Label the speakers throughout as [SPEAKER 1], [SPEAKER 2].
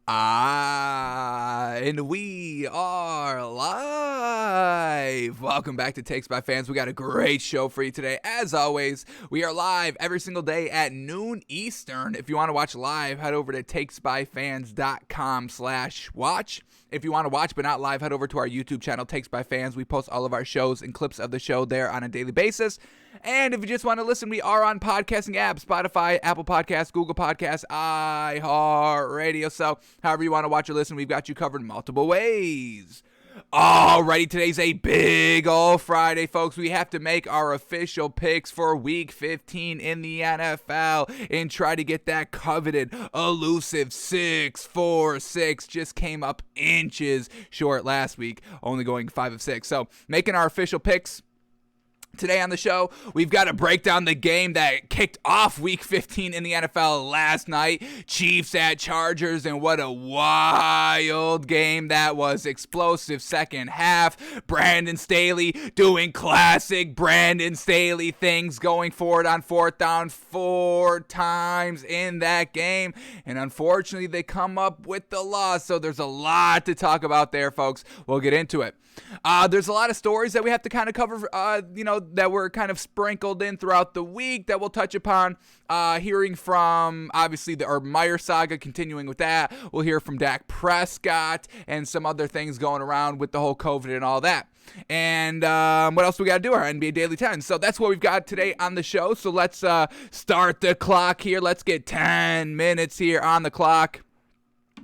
[SPEAKER 1] And we are live. Welcome back to Takes by Fans. We got a great show for you today. As always, we are live every single day at noon Eastern. If you want to watch live, head over to takesbyfans.com/watch. If you want to watch but not live, head over to our YouTube channel, Takes by Fans. We post all of our shows and clips of the show there on a daily basis. And if you just want to listen, we are on podcasting apps, Spotify, Apple Podcasts, Google Podcasts, iHeartRadio. So however you want to watch or listen, we've got you covered in multiple ways. Alrighty, today's a big old Friday, folks. We have to make our official picks for Week 15 in the NFL and try to get that coveted, elusive 6-4-6. Just came up inches short last week, only going 5 of 6. So making our official picks. Today on the show, we've got to break down the game that kicked off Week 15 in the NFL last night. Chiefs at Chargers, and what a wild game that was. Explosive second half. Brandon Staley doing classic Brandon Staley things, going for it on fourth down 4 times in that game. And unfortunately, they come up with the loss. So there's a lot to talk about there, folks. We'll get into it. There's a lot of stories that we have to kind of cover, that were kind of sprinkled in throughout the week that we'll touch upon. Hearing from, obviously, the Urban Meyer saga, continuing with that. We'll hear from Dak Prescott and some other things going around with the whole COVID and all that. And what else we got to do? Our NBA Daily 10. So that's what we've got today on the show. So let's start the clock here. Let's get 10 minutes here on the clock.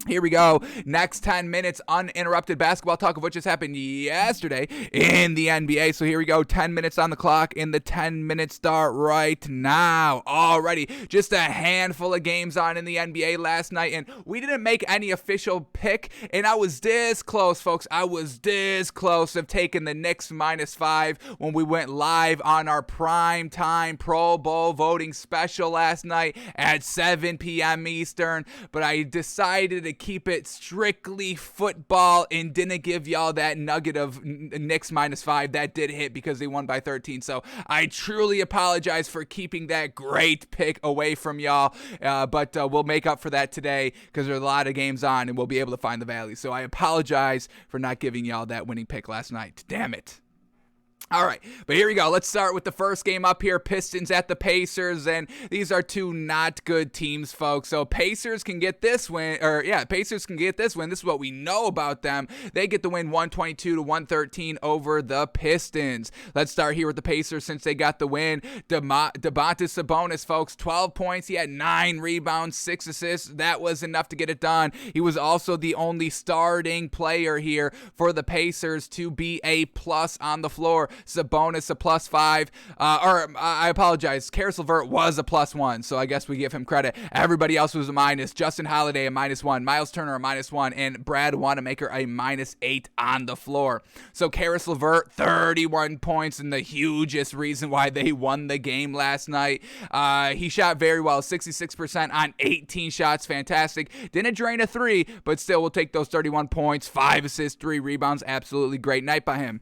[SPEAKER 1] Here we go. Next 10 minutes, uninterrupted basketball talk of what just happened yesterday in the NBA. So here we go. 10 minutes on the clock, and the 10-minute start right now. Already, just a handful of games on in the NBA last night, and we didn't make any official pick, and I was this close, folks. I was this close of taking the Knicks -5 when we went live on our prime time Pro Bowl voting special last night at 7 p.m. Eastern, but I decided to keep it strictly football and didn't give y'all that nugget of Knicks -5. That did hit because they won by 13. So I truly apologize for keeping that great pick away from y'all. But we'll make up for that today because there's a lot of games on and we'll be able to find the value. So I apologize for not giving y'all that winning pick last night. Damn it. All right, but here we go. Let's start with the first game up here, Pistons at the Pacers, and these are two not good teams, folks. So Pacers can get this win, Pacers can get this win. This is what we know about them. They get the win 122-113 over the Pistons. Let's start here with the Pacers since they got the win. Domantas Sabonis, folks, 12 points. He had 9 rebounds, 6 assists. That was enough to get it done. He was also the only starting player here for the Pacers to be a plus on the floor. Sabonis a +5, I apologize, Caris LeVert was a +1, so I guess we give him credit. Everybody else was a minus. Justin Holiday a -1, Miles Turner a -1, and Brad Wanamaker a -8 on the floor. So Caris LeVert, 31 points, and the hugest reason why they won the game last night. He shot very well, 66% on 18 shots, fantastic. Didn't drain a 3, but still will take those 31 points, 5 assists, 3 rebounds, absolutely great night by him.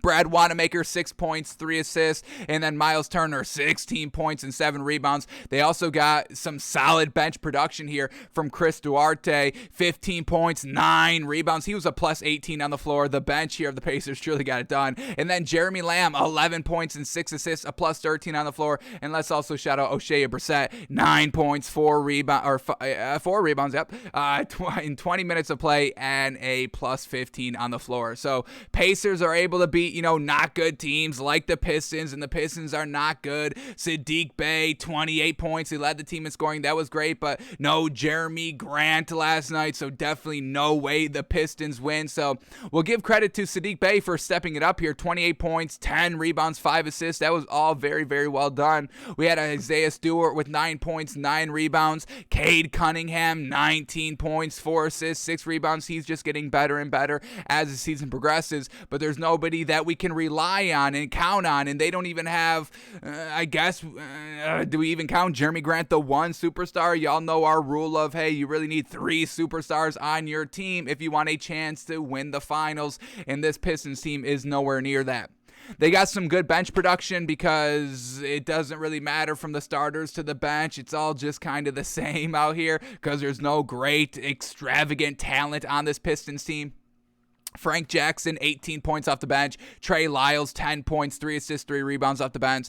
[SPEAKER 1] Brad Wanamaker, 6 points, 3 assists, and then Miles Turner, 16 points and 7 rebounds. They also got some solid bench production here from Chris Duarte, 15 points, 9 rebounds. He was a +18 on the floor. The bench here of the Pacers truly got it done. And then Jeremy Lamb, 11 points and 6 assists, a +13 on the floor. And let's also shout out O'Shea Brissett, 9 points, 4 rebounds, in 20 minutes of play, and a +15 on the floor. So Pacers are able to beat, not good teams like the Pistons, and the Pistons are not good. Sadiq Bey, 28 points. He led the team in scoring. That was great, but no Jeremy Grant last night, so definitely no way the Pistons win. So we'll give credit to Sadiq Bey for stepping it up here. 28 points, 10 rebounds, 5 assists. That was all very, very well done. We had Isaiah Stewart with 9 points, 9 rebounds. Cade Cunningham, 19 points, 4 assists, 6 rebounds. He's just getting better and better as the season progresses, but there's nobody that we can rely on and count on, and they don't even have, do we even count Jeremy Grant the one superstar? Y'all know our rule of, hey, you really need 3 superstars on your team if you want a chance to win the finals, and this Pistons team is nowhere near that. They got some good bench production because it doesn't really matter from the starters to the bench. It's all just kind of the same out here because there's no great, extravagant talent on this Pistons team. Frank Jackson, 18 points off the bench. Trey Lyles, 10 points, 3 assists, 3 rebounds off the bench.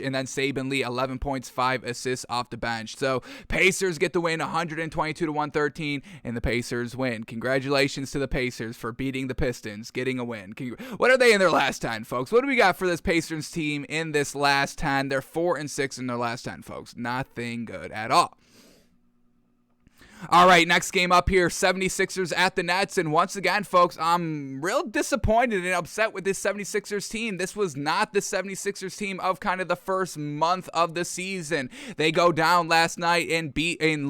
[SPEAKER 1] And then Saben Lee, 11 points, 5 assists off the bench. So Pacers get the win, 122-113, and the Pacers win. Congratulations to the Pacers for beating the Pistons, getting a win. What are they in their last 10, folks? What do we got for this Pacers team in this last 10? They're 4-6 in their last 10, folks. Nothing good at all. All right, next game up here, 76ers at the Nets. And once again, folks, I'm real disappointed and upset with this 76ers team. This was not the 76ers team of kind of the first month of the season. They go down last night and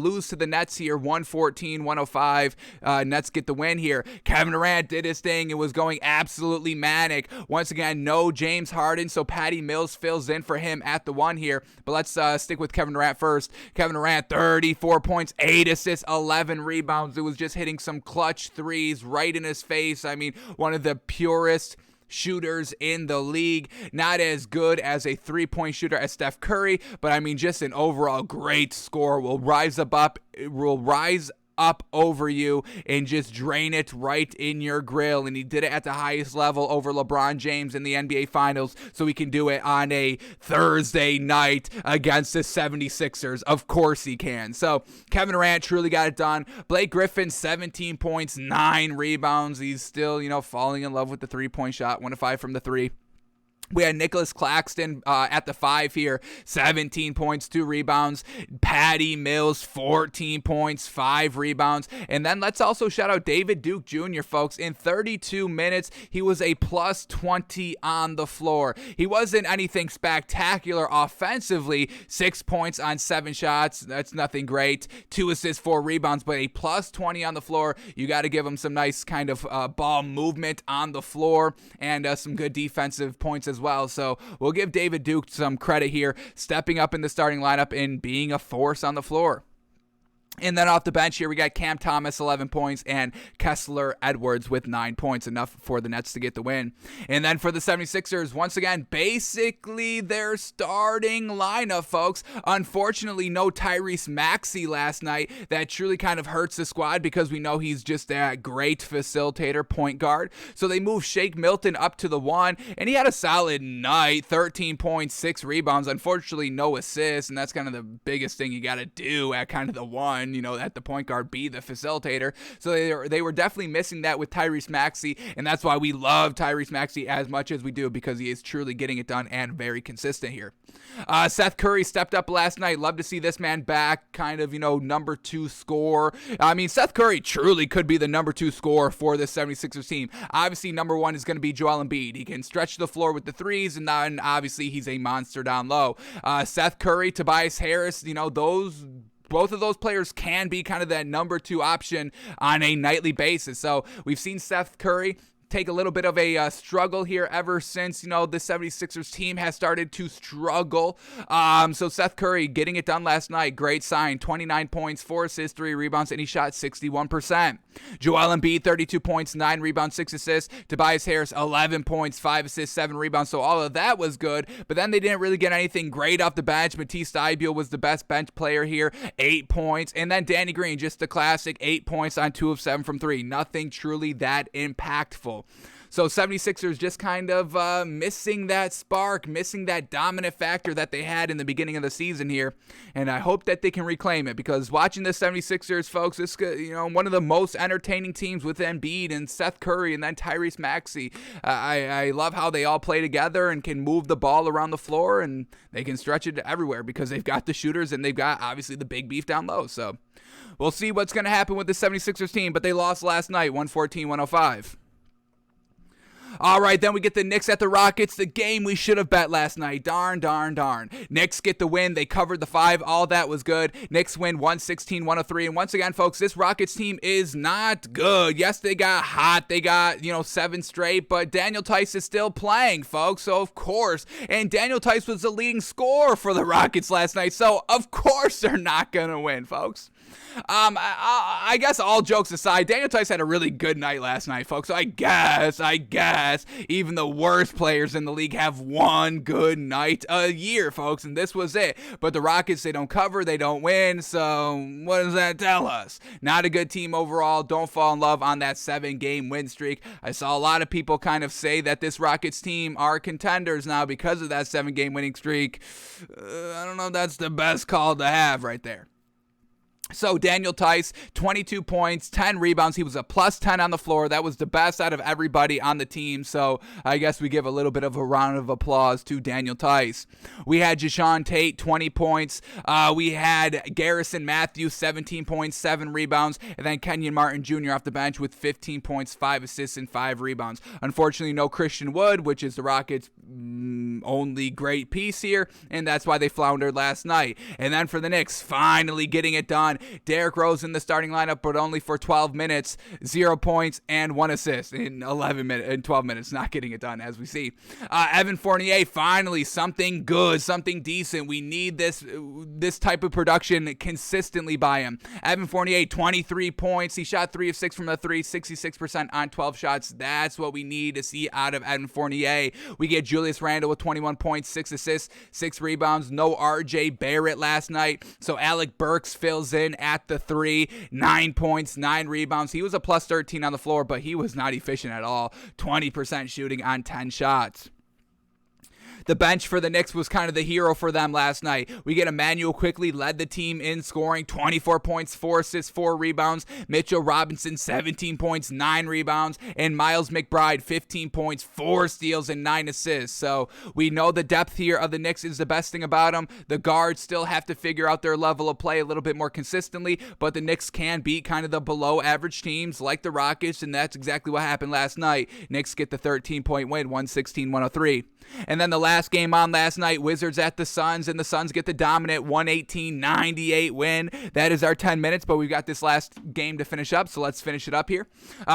[SPEAKER 1] lose to the Nets here, 114-105. Nets get the win here. Kevin Durant did his thing. It was going absolutely manic. Once again, no James Harden, so Patty Mills fills in for him at the 1 here. But let's stick with Kevin Durant first. Kevin Durant, 34 points, 8 assists, 11 rebounds. It was just hitting some clutch threes right in his face. I mean, one of the purest shooters in the league. Not as good as a three-point shooter as Seth Curry, but I mean, just an overall great score. Will rise up over you and just drain it right in your grill. And he did it at the highest level over LeBron James in the NBA Finals, so he can do it on a Thursday night against the 76ers. Of course he can. So Kevin Durant truly got it done. Blake Griffin, 17 points, 9 rebounds. He's still, falling in love with the three-point shot, 1 of 5 from the 3. We had Nicholas Claxton at the 5 here, 17 points, 2 rebounds. Patty Mills, 14 points, 5 rebounds. And then let's also shout out David Duke Jr., folks. In 32 minutes, he was a plus 20 on the floor. He wasn't anything spectacular offensively. 6 points on 7 shots. That's nothing great. 2 assists, 4 rebounds, but a plus 20 on the floor. You got to give him some nice kind of ball movement on the floor and some good defensive points as well. So we'll give David Duke some credit here, stepping up in the starting lineup and being a force on the floor. And then off the bench here, we got Cam Thomas, 11 points, and Kessler Edwards with 9 points, enough for the Nets to get the win. And then for the 76ers, once again, basically their starting lineup, folks. Unfortunately, no Tyrese Maxey last night. That truly kind of hurts the squad because we know he's just a great facilitator, point guard. So they moved Shake Milton up to the 1, and he had a solid night, 13 points, 6 rebounds. Unfortunately, no assists, and that's kind of the biggest thing you got to do at kind of the 1. At the point guard, be the facilitator. So they were definitely missing that with Tyrese Maxey, and that's why we love Tyrese Maxey as much as we do, because he is truly getting it done and very consistent here. Seth Curry stepped up last night. Love to see this man back, kind of, number 2 scorer. I mean, Seth Curry truly could be the number 2 scorer for this 76ers team. Obviously, number 1 is going to be Joel Embiid. He can stretch the floor with the threes, and then obviously he's a monster down low. Seth Curry, Tobias Harris, both of those players can be kind of that number 2 option on a nightly basis. So we've seen Seth Curry take a little bit of a struggle here ever since, the 76ers team has started to struggle. So Seth Curry getting it done last night. Great sign. 29 points, 4 assists, 3 rebounds, and he shot 61%. Joel Embiid, 32 points, 9 rebounds, 6 assists. Tobias Harris, 11 points, 5 assists, 7 rebounds. So all of that was good, but then they didn't really get anything great off the bench. Matisse Thybulle was the best bench player here, 8 points. And then Danny Green, just the classic, 8 points on 2 of 7 from 3. Nothing truly that impactful. So 76ers just kind of missing that spark, missing that dominant factor that they had in the beginning of the season here. And I hope that they can reclaim it, because watching the 76ers, folks, this one of the most entertaining teams with Embiid and Seth Curry and then Tyrese Maxey. I love how they all play together and can move the ball around the floor, and they can stretch it everywhere because they've got the shooters and they've got obviously the big beef down low. So we'll see what's going to happen with the 76ers team, but they lost last night, 114-105. All right, then we get the Knicks at the Rockets, the game we should have bet last night. Darn. Knicks get the win. They covered the 5. All that was good. Knicks win 116-103. And once again, folks, this Rockets team is not good. Yes, they got hot. They got, 7 straight, but Daniel Tice is still playing, folks. So, of course. And Daniel Tice was the leading scorer for the Rockets last night. So, of course, they're not going to win, folks. I guess all jokes aside, Daniel Tice had a really good night last night, folks. So I guess even the worst players in the league have one good night a year, folks, and this was it. But the Rockets, they don't cover, they don't win, so what does that tell us? Not a good team overall. Don't fall in love on that 7-game win streak. I saw a lot of people kind of say that this Rockets team are contenders now because of that 7-game winning streak. I don't know if that's the best call to have right there. So Daniel Tice, 22 points, 10 rebounds. He was a plus 10 on the floor. That was the best out of everybody on the team. So I guess we give a little bit of a round of applause to Daniel Tice. We had Jashawn Tate, 20 points. We had Garrison Matthews, 17 points, 7 rebounds. And then Kenyon Martin Jr. off the bench with 15 points, 5 assists, and 5 rebounds. Unfortunately, no Christian Wood, which is the Rockets' only great piece here. And that's why they floundered last night. And then for the Knicks, finally getting it done. Derrick Rose in the starting lineup, but only for 12 minutes, 0 points and 1 assist in 12 minutes, not getting it done, as we see. Evan Fournier, finally something good, something decent. We need this type of production consistently by him. Evan Fournier, 23 points. He shot 3 of 6 from the 3, 66% on 12 shots. That's what we need to see out of Evan Fournier. We get Julius Randle with 21 points, 6 assists, 6 rebounds. No RJ Barrett last night, so Alec Burks fills in at the 3, 9 points, 9 rebounds. He was a plus 13 on the floor, but he was not efficient at all. 20% shooting on 10 shots. The bench for the Knicks was kind of the hero for them last night. We get Emmanuel Quickley, led the team in scoring, 24 points, 4 assists, 4 rebounds. Mitchell Robinson, 17 points, 9 rebounds. And Miles McBride, 15 points, 4 steals, and 9 assists. So we know the depth here of the Knicks is the best thing about them. The guards still have to figure out their level of play a little bit more consistently, but the Knicks can beat kind of the below average teams like the Rockets, and that's exactly what happened last night. Knicks get the 13-point win, 116-103. And then the last game on last night, Wizards at the Suns, and the Suns get the dominant 118-98 win. That is our 10 minutes, but we've got this last game to finish up, so let's finish it up here.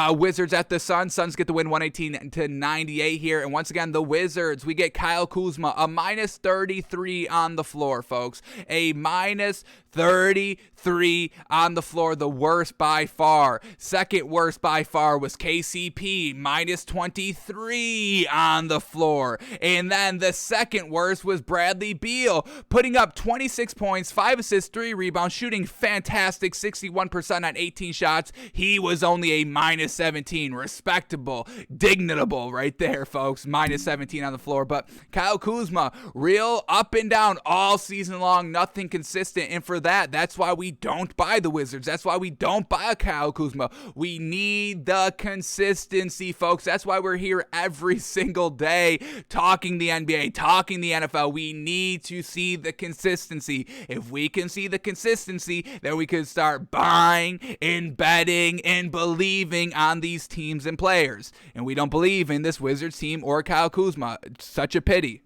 [SPEAKER 1] Wizards at the Suns. Suns get the win 118-98 here. And once again, the Wizards, we get Kyle Kuzma, a minus 33 on the floor, folks. A minus 33 on the floor, the worst by far. Second worst by far was KCP, minus 23 on the floor. And then the second worst was Bradley Beal, putting up 26 points, 5 assists, 3 rebounds, shooting fantastic, 61% on 18 shots. He was only a minus 17. Respectable, dignitable right there, folks. Minus 17 on the floor. But Kyle Kuzma, real up and down all season long, nothing consistent. And for that's why we don't buy the Wizards. That's why we don't buy Kyle Kuzma. We need the consistency, folks. That's why we're here every single day talking the NBA, talking the NFL. We need to see the consistency. If we can see the consistency, then we can start buying and betting and believing on these teams and players. And we don't believe in this Wizards team or Kyle Kuzma. It's such a pity.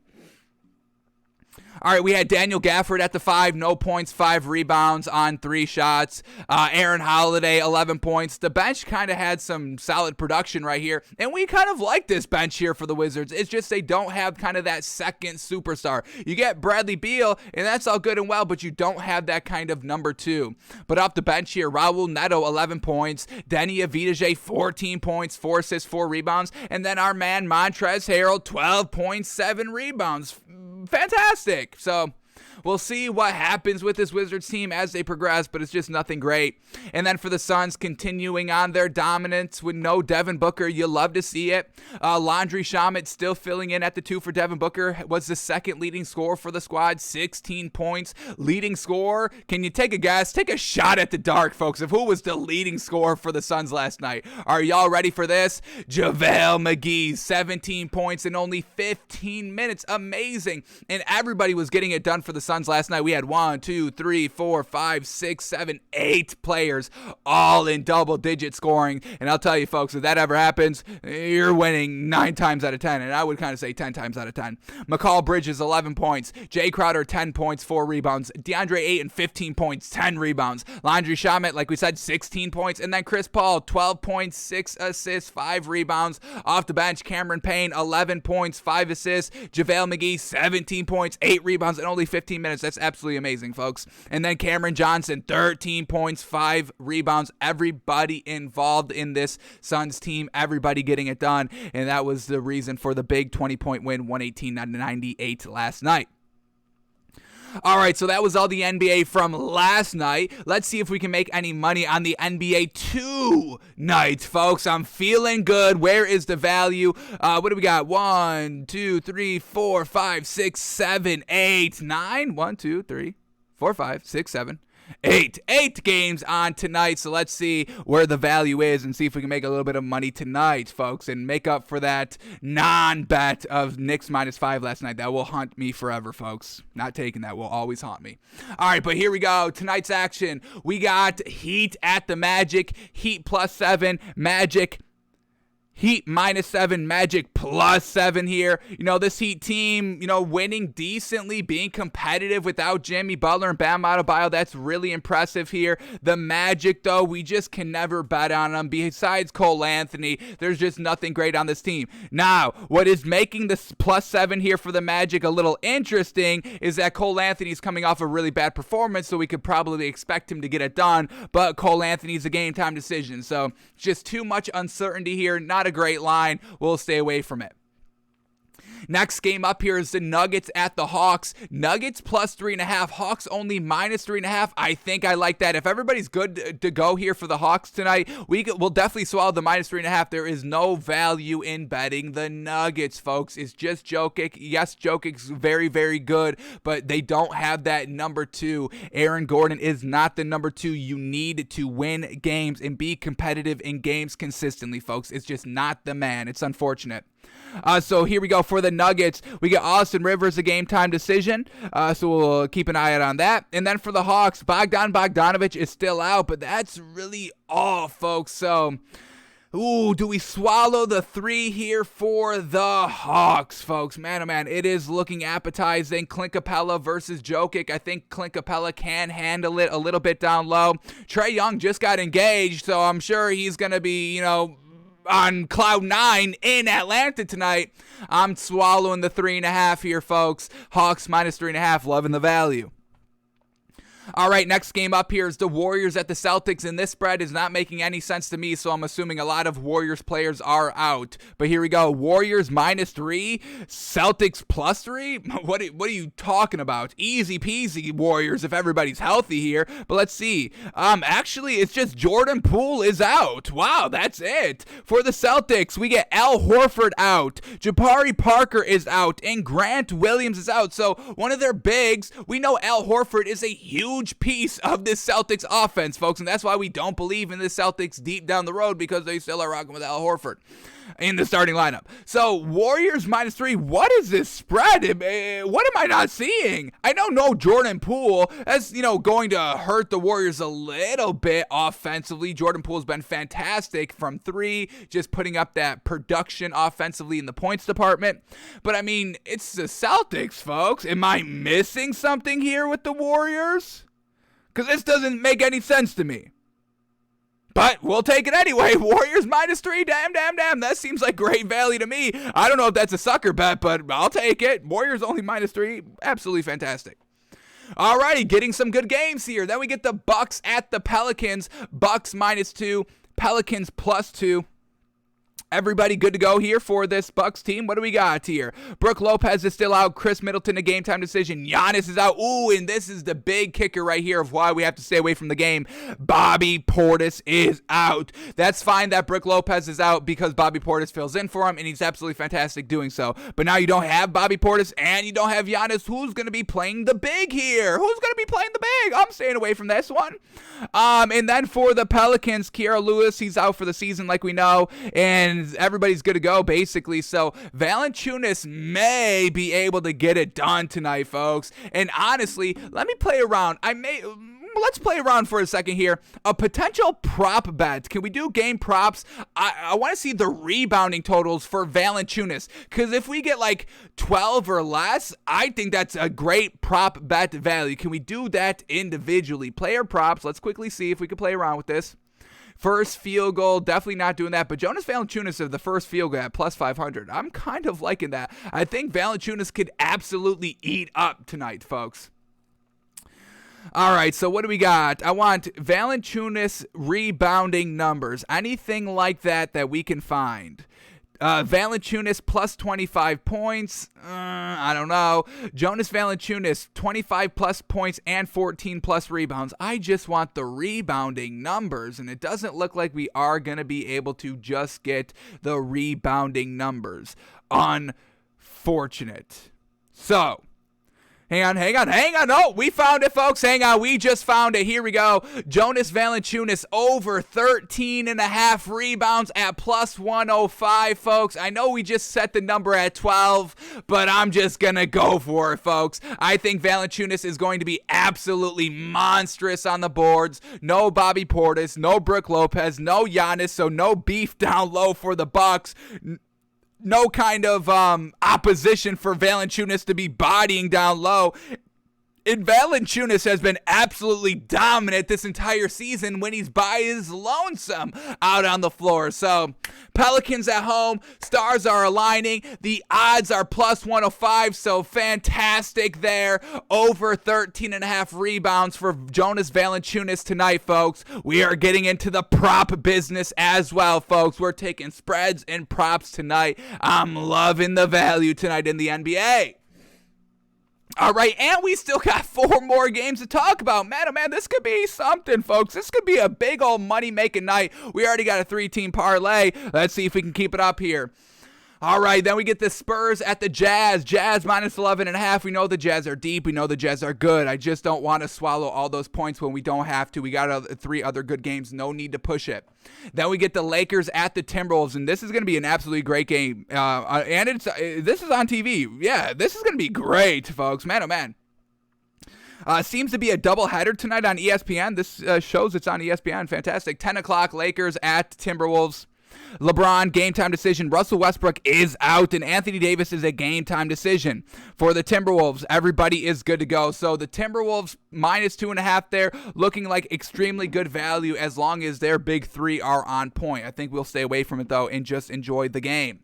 [SPEAKER 1] All right, we had Daniel Gafford at the 5, no points, 5 rebounds on 3 shots. Aaron Holiday, 11 points. The bench kind of had some solid production right here, and we kind of like this bench here for the Wizards. It's just they don't have kind of that second superstar. You get Bradley Beal, and that's all good and well, but you don't have that kind of number 2. But off the bench here, Raul Neto, 11 points. Denny Avdija, 14 points, 4 assists, 4 rebounds. And then our man Montrezl Harrell, 12 points, 7 rebounds. Fantastic. So we'll see what happens with this Wizards team as they progress, but it's just nothing great. And then for the Suns, continuing on their dominance with no Devin Booker. You love to see it. Landry Shamet still filling in at the 2 for Devin Booker. Was the second leading scorer for the squad, 16 points. Leading scorer, can you take a guess? Take a shot at the dark, folks, of who was the leading scorer for the Suns last night. Are y'all ready for this? JaVale McGee, 17 points in only 15 minutes. Amazing. And everybody was getting it done for the Suns last night. We had 1, 2, 3, 4, 5, 6, 7, 8 players all in double-digit scoring. And I'll tell you, folks, if that ever happens, you're winning 9 times out of 10. And I would kind of say 10 times out of 10. McCall Bridges, 11 points. Jay Crowder, 10 points, 4 rebounds. DeAndre Ayton, 15 points, 10 rebounds. Landry Shamet, like we said, 16 points. And then Chris Paul, 12 points, 6 assists, 5 rebounds. Off the bench, Cameron Payne, 11 points, 5 assists. JaVale McGee, 17 points, 8 rebounds, and only 15 15 minutes. That's absolutely amazing, folks. And then Cameron Johnson, 13 points, 5 rebounds. Everybody involved in this Suns team, everybody getting it done. And that was the reason for the big 20-point win, 118-98 last night. All right, so that was all the NBA from last night. Let's see if we can make any money on the NBA tonight, folks. I'm feeling good. Where is the value? What do we got? 1, 2, 3, 4, 5, 6, 7, 8, 9. 1, 2, 3, 4, 5, 6, 7, 8. 8 games on tonight, so let's see where the value is and see if we can make a little bit of money tonight, folks, and make up for that non-bet of Knicks -5 last night. That will haunt me forever, folks. Not taking that. Will always haunt me. All right, but here we go. Tonight's action. We got Heat at the Magic. Heat +7. Magic Heat -7, Magic +7 here. You know, this Heat team, you know, winning decently, being competitive without Jimmy Butler and Bam Adebayo. That's really impressive here. The Magic, though, we just can never bet on them. Besides Cole Anthony, there's just nothing great on this team. Now, what is making this +7 here for the Magic a little interesting is that Cole Anthony's coming off a really bad performance, so we could probably expect him to get it done, but Cole Anthony's a game-time decision, so just too much uncertainty here. Not a great line. We'll stay away from it. Next game up here is the Nuggets at the Hawks. Nuggets +3.5. Hawks only -3.5. I think I like that. If everybody's good to go here for the Hawks tonight, we'll definitely swallow the -3.5. There is no value in betting the Nuggets, folks. It's just Jokic. Yes, Jokic's very, very good, but they don't have that number 2. Aaron Gordon is not the number 2. You need to win games and be competitive in games consistently, folks. It's just not the man. It's unfortunate. So here we go for the Nuggets. We get Austin Rivers, a game-time decision, so we'll keep an eye out on that. And then for the Hawks, Bogdanovich is still out, but that's really all, folks. So, do we swallow the 3 here for the Hawks, folks? Man, oh man, it is looking appetizing. Clint Capella versus Jokic. I think Clint Capella can handle it a little bit down low. Trae Young just got engaged, so I'm sure he's going to be, you know, on cloud 9 in Atlanta tonight. I'm swallowing the 3.5 here, folks. Hawks -3.5, loving the value. All right, next game up here is the Warriors at the Celtics, and this spread is not making any sense to me, so I'm assuming a lot of Warriors players are out. But here we go. Warriors -3, Celtics +3? What are you talking about? Easy peasy, Warriors, if everybody's healthy here. But let's see. Actually, it's just Jordan Poole is out. Wow, that's it. For the Celtics, we get Al Horford out, Jabari Parker is out, and Grant Williams is out. So one of their bigs, we know Al Horford is a huge piece of this Celtics offense, folks, and that's why we don't believe in the Celtics deep down the road, because they still are rocking with Al Horford in the starting lineup. So Warriors -3. What is this spread? What am I not seeing? I know no Jordan Poole. That's, you know, going to hurt the Warriors a little bit offensively. Jordan Poole's been fantastic from 3, just putting up that production offensively in the points department. But I mean, it's the Celtics, folks. Am I missing something here with the Warriors? Because this doesn't make any sense to me. But we'll take it anyway. Warriors -3. Damn. That seems like great value to me. I don't know if that's a sucker bet, but I'll take it. Warriors only -3. Absolutely fantastic. Alrighty, getting some good games here. Then we get the Bucks at the Pelicans. Bucks -2. Pelicans +2. Everybody good to go here for this Bucks team. What do we got here? Brook Lopez is still out. Chris Middleton, a game-time decision. Giannis is out. Ooh, and this is the big kicker right here of why we have to stay away from the game. Bobby Portis is out. That's fine that Brook Lopez is out because Bobby Portis fills in for him, and he's absolutely fantastic doing so. But now you don't have Bobby Portis, and you don't have Giannis. Who's going to be playing the big here? Who's going to be playing the big? I'm staying away from this one. And then for the Pelicans, Kira Lewis, he's out for the season like we know, and everybody's good to go, basically. So Valanciunas may be able to get it done tonight, folks. And honestly, let me play around. Let's play around for a second here. A potential prop bet. Can we do game props? I want to see the rebounding totals for Valanciunas, because if we get like 12 or less, I think that's a great prop bet value. Can we do that individually? Player props. Let's quickly see if we can play around with this. First field goal, definitely not doing that. But Jonas Valanciunas of the first field goal at +500. I'm kind of liking that. I think Valanciunas could absolutely eat up tonight, folks. All right, so what do we got? I want Valanciunas rebounding numbers. Anything like that we can find. Valanciunas plus 25 points. I don't know. Jonas Valanciunas, 25 plus points and 14 plus rebounds. I just want the rebounding numbers, and it doesn't look like we are going to be able to just get the rebounding numbers. Unfortunate. So, hang on. No, we found it, folks. Hang on. We just found it. Here we go. Jonas Valanciunas over 13.5 rebounds at plus 105, folks. I know we just set the number at 12, but I'm just going to go for it, folks. I think Valanciunas is going to be absolutely monstrous on the boards. No Bobby Portis, no Brook Lopez, no Giannis, so no beef down low for the Bucks. No kind of opposition for Valanciunas to be bodying down low. And Valanciunas has been absolutely dominant this entire season when he's by his lonesome out on the floor. So, Pelicans at home, stars are aligning. The odds are plus 105, so fantastic there. Over 13.5 rebounds for Jonas Valanciunas tonight, folks. We are getting into the prop business as well, folks. We're taking spreads and props tonight. I'm loving the value tonight in the NBA. All right, and we still got 4 more games to talk about. Man, oh man, this could be something, folks. This could be a big old money-making night. We already got a 3-team parlay. Let's see if we can keep it up here. All right, then we get the Spurs at the Jazz. Jazz minus 11.5. We know the Jazz are deep. We know the Jazz are good. I just don't want to swallow all those points when we don't have to. We got 3 other good games. No need to push it. Then we get the Lakers at the Timberwolves, and this is going to be an absolutely great game. And this is on TV. Yeah, this is going to be great, folks. Man, oh man. Seems to be a doubleheader tonight on ESPN. This shows it's on ESPN. Fantastic. 10 o'clock, Lakers at Timberwolves. LeBron, game time decision. Russell Westbrook is out, and Anthony Davis is a game time decision. For the Timberwolves, everybody is good to go. So the Timberwolves minus 2.5 there, looking like extremely good value as long as their big 3 are on point. I think we'll stay away from it, though, and just enjoy the game.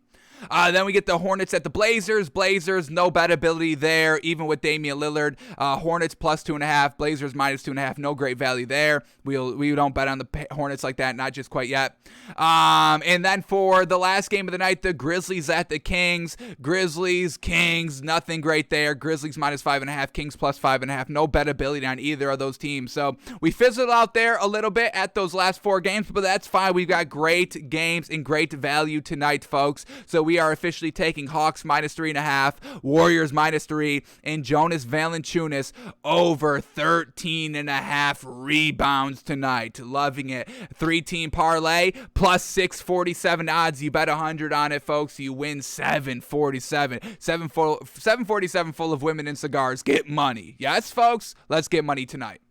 [SPEAKER 1] Then we get the Hornets at the Blazers. Blazers, no bettability there, even with Damian Lillard. Hornets plus 2.5, Blazers minus 2.5, no great value there. We don't bet on the Hornets like that, not just quite yet. And then for the last game of the night, the Grizzlies at the Kings. Grizzlies, Kings, nothing great there. Grizzlies minus 5.5, Kings plus 5.5, no bettability on either of those teams. So we fizzled out there a little bit at those last 4 games, but that's fine. We've got great games and great value tonight, folks. So we are officially taking Hawks minus 3.5, Warriors minus 3, and Jonas Valanciunas over 13.5 rebounds tonight. Loving it. 3-team parlay plus 647 odds. You bet 100 on it, folks. You win 747. 747 full of women and cigars. Get money. Yes, folks. Let's get money tonight.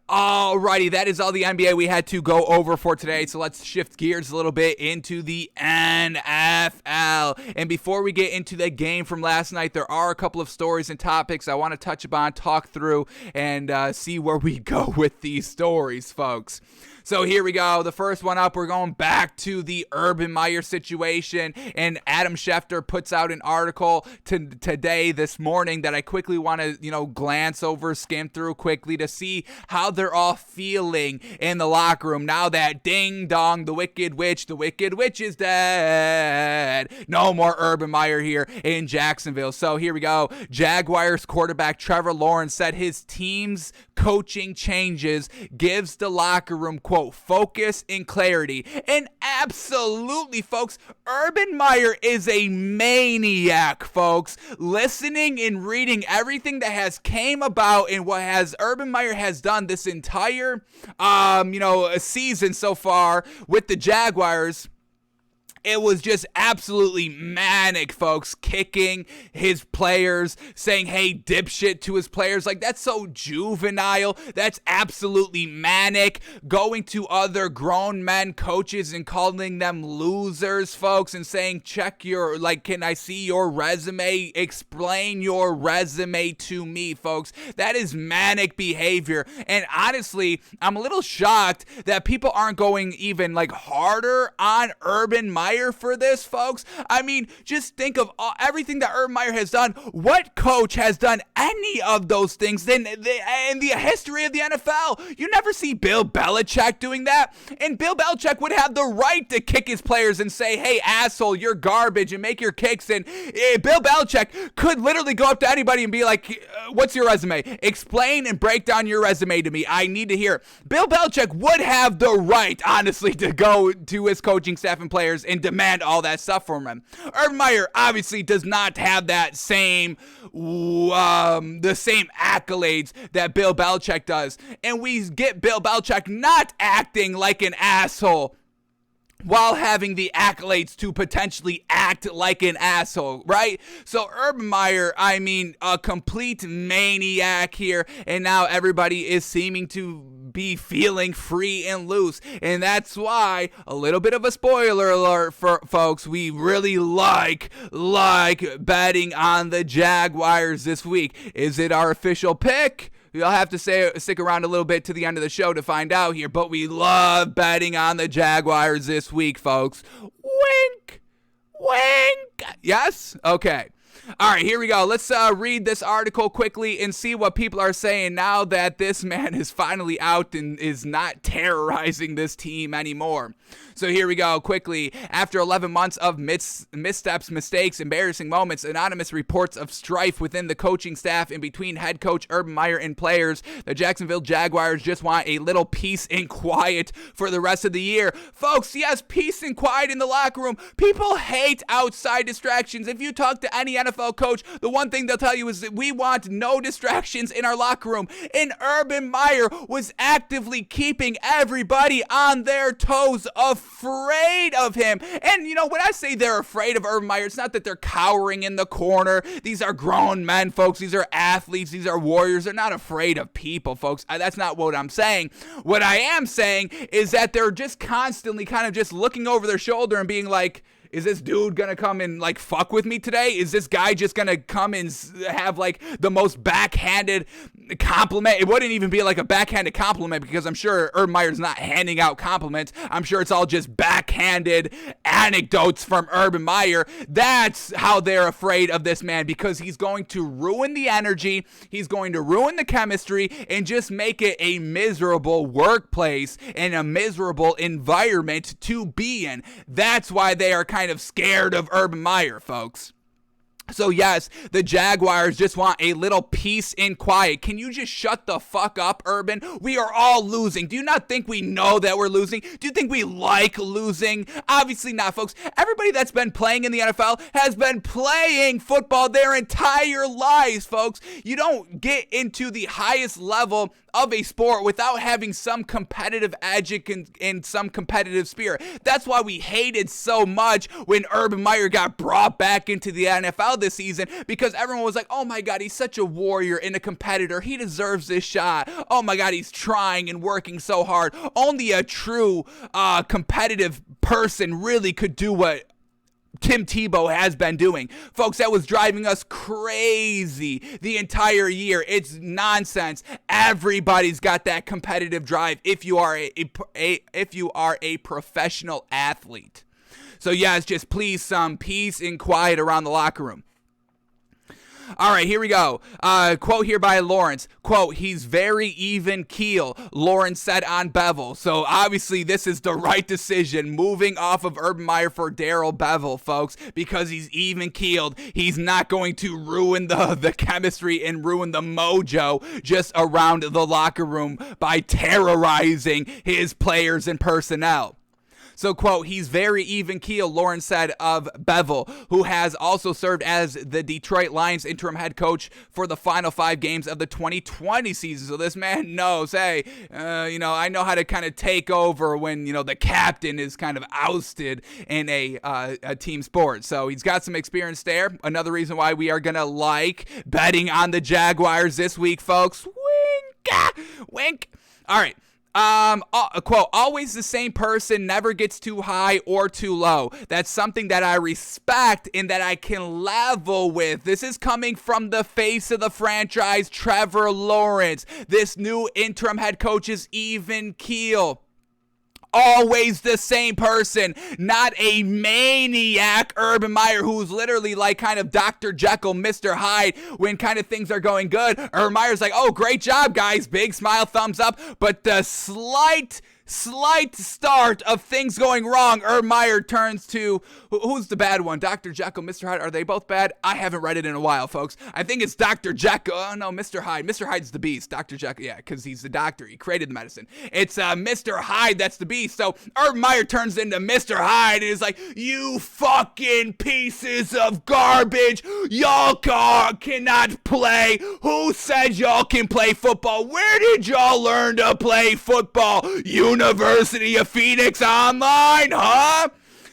[SPEAKER 1] Alrighty, that is all the NBA we had to go over for today, so let's shift gears a little bit into the NFL. And before we get into the game from last night, there are a couple of stories and topics I want to touch upon, talk through, and see where we go with these stories, folks. So here we go. The first one up, we're going back to the Urban Meyer situation, and Adam Schefter puts out an article today, this morning, that I quickly want to, glance over, skim through quickly to see how they're all feeling in the locker room now that ding dong, the Wicked Witch is dead. No more Urban Meyer here in Jacksonville. So here we go. Jaguars quarterback Trevor Lawrence said his team's coaching changes gives the locker room, quote, focus and clarity. And absolutely, folks, Urban Meyer is a maniac, folks. Listening and reading everything that has came about and what has Urban Meyer has done this entire season so far with the Jaguars. It was just absolutely manic, folks, kicking his players, saying, hey, dipshit to his players. Like, that's so juvenile. That's absolutely manic. Going to other grown men coaches and calling them losers, folks, and saying, check your, can I see your resume? Explain your resume to me, folks. That is manic behavior. And honestly, I'm a little shocked that people aren't going even, harder on Urban Meyer Meyer for this, folks. I mean, just think of everything that Urban Meyer has done. What coach has done any of those things in the history of the NFL? You never see Bill Belichick doing that. And Bill Belichick would have the right to kick his players and say, hey, asshole, you're garbage, and make your kicks. And Bill Belichick could literally go up to anybody and be like, what's your resume? Explain and break down your resume to me. I need to hear it. Bill Belichick would have the right, honestly, to go to his coaching staff and players and demand all that stuff from him. Urban Meyer obviously does not have that same the same accolades that Bill Belichick does. And we get Bill Belichick not acting like an asshole while having the accolades to potentially act like an asshole, right? So Urban Meyer, I mean, a complete maniac here, and now everybody is seeming to be feeling free and loose, and that's why, a little bit of a spoiler alert for folks, we really like betting on the Jaguars this week. Is it our official pick? You'll have to stick around a little bit to the end of the show to find out here, but we love betting on the Jaguars this week, folks. Wink! Wink! Yes? Okay. All right, here we go. Let's read this article quickly and see what people are saying now that this man is finally out and is not terrorizing this team anymore. So here we go, quickly. After 11 months of missteps, mistakes, embarrassing moments, anonymous reports of strife within the coaching staff and between head coach Urban Meyer and players, the Jacksonville Jaguars just want a little peace and quiet for the rest of the year. Folks, yes, peace and quiet in the locker room. People hate outside distractions. If you talk to any NFL coach, the one thing they'll tell you is that we want no distractions in our locker room. And Urban Meyer was actively keeping everybody on their toes, afraid of him. And you know, when I say they're afraid of Urban Meyer, it's not that they're cowering in the corner. These are grown men, folks. These are athletes. These are warriors. They're not afraid of people, folks. That's not what I'm saying. What I am saying is that they're just constantly kind of just looking over their shoulder and being like, is this dude gonna come and like fuck with me today? Is this guy just gonna come and have like the most backhanded compliment? It wouldn't even be like a backhanded compliment because I'm sure Urban Meyer's not handing out compliments. I'm sure it's all just backhanded anecdotes from Urban Meyer. That's how they're afraid of this man, because he's going to ruin the energy, he's going to ruin the chemistry, and just make it a miserable workplace and a miserable environment to be in. That's why they are kind of scared of Urban Meyer, folks. So yes, the Jaguars just want a little peace and quiet. Can you just shut the fuck up, Urban? We are all losing. Do you not think we know that we're losing? Do you think we like losing? Obviously not, folks. Everybody that's been playing in the NFL has been playing football their entire lives, folks. You don't get into the highest level of a sport without having some competitive edge and some competitive spirit. That's why we hated so much when Urban Meyer got brought back into the NFL this season, because everyone was like, oh my God, he's such a warrior and a competitor. He deserves this shot. Oh my God, he's trying and working so hard. Only a true competitive person really could do what Tim Tebow has been doing. Folks, that was driving us crazy the entire year. It's nonsense. Everybody's got that competitive drive if you are a professional athlete. So yes, just please some peace and quiet around the locker room. All right, here we go. Quote here by Lawrence. Quote, he's very even keel, Lawrence said on Bevel. So obviously this is the right decision, moving off of Urban Meyer for Darrell Bevel, folks, because he's even keeled. He's not going to ruin the chemistry and ruin the mojo just around the locker room by terrorizing his players and personnel. So, quote, he's very even keel, Lawrence said of Bevel, who has also served as the Detroit Lions interim head coach for the final 5 games of the 2020 season. So this man knows, hey, I know how to kind of take over when, the captain is kind of ousted in a team sport. So he's got some experience there. Another reason why we are going to like betting on the Jaguars this week, folks. Wink! Wink! All right. Quote, always the same person, never gets too high or too low. That's something that I respect and that I can level with. This is coming from the face of the franchise, Trevor Lawrence. This new interim head coach is even keel. always the same person, not a maniac Urban Meyer who's literally like kind of Dr. Jekyll, Mr. Hyde when kind of things are going good. Urban Meyer's like, oh, great job, guys. Big smile, thumbs up. But the slight start of things going wrong, Urban Meyer turns to, who's the bad one? Dr. Jekyll, Mr. Hyde, are they both bad? I haven't read it in a while, folks. I think it's Dr. Jekyll. Oh, no, Mr. Hyde. Mr. Hyde's the beast. Dr. Jekyll, yeah, because he's the doctor. He created the medicine. It's Mr. Hyde that's the beast. So Urban Meyer turns into Mr. Hyde and is like, you fucking pieces of garbage. Y'all cannot play. Who said y'all can play football? Where did y'all learn to play football? University of Phoenix Online, huh?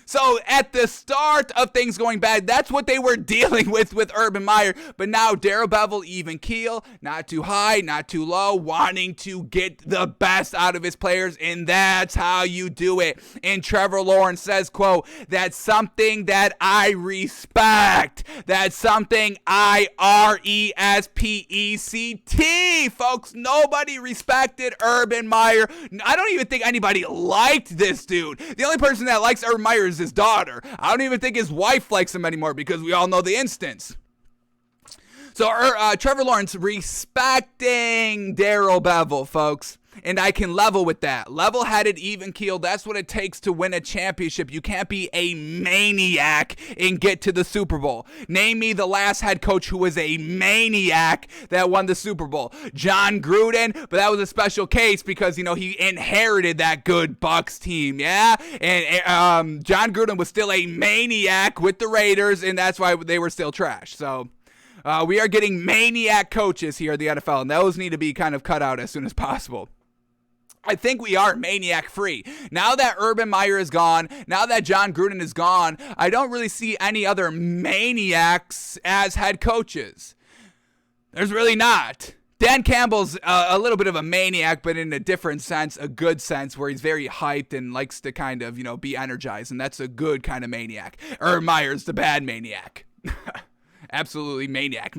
[SPEAKER 1] So at the start of things going bad, that's what they were dealing with Urban Meyer. But now Darrell Bevell, even keel, not too high, not too low, wanting to get the best out of his players, and that's how you do it. And Trevor Lawrence says, quote, that's something that I respect. That's something I-R-E-S-P-E-C-T. Folks, nobody respected Urban Meyer. I don't even think anybody liked this dude. The only person that likes Urban Meyer is his daughter. I don't even think his wife likes him anymore because we all know the instance. So Trevor Lawrence respecting Darrell Bevell, folks. And I can level with that. Level-headed, even-keeled, that's what it takes to win a championship. You can't be a maniac and get to the Super Bowl. Name me the last head coach who was a maniac that won the Super Bowl. John Gruden, but that was a special case because, you know, he inherited that good Bucs team, yeah? And John Gruden was still a maniac with the Raiders, and that's why they were still trash. So we are getting maniac coaches here at the NFL, and those need to be kind of cut out as soon as possible. I think we are maniac free. Now that Urban Meyer is gone, now that John Gruden is gone, I don't really see any other maniacs as head coaches. There's really not. Dan Campbell's a little bit of a maniac, but in a different sense, a good sense, where he's very hyped and likes to kind of, you know, be energized, and that's a good kind of maniac. Urban Meyer's the bad maniac. Absolutely maniac.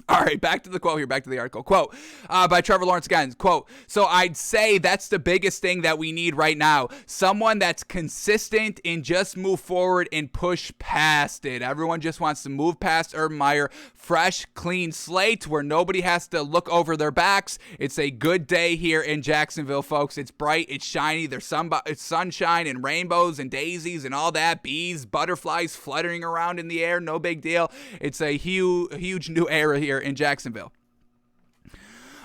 [SPEAKER 1] All right, back to the quote here, back to the article. Quote by Trevor Lawrence again, quote, so I'd say that's the biggest thing that we need right now. Someone that's consistent and just move forward and push past it. Everyone just wants to move past Urban Meyer. Fresh, clean slate where nobody has to look over their backs. It's a good day here in Jacksonville, folks. It's bright, it's shiny. There's it's sunshine and rainbows and daisies and all that. Bees, butterflies fluttering around in the air. No big deal. It's a huge new era here in Jacksonville.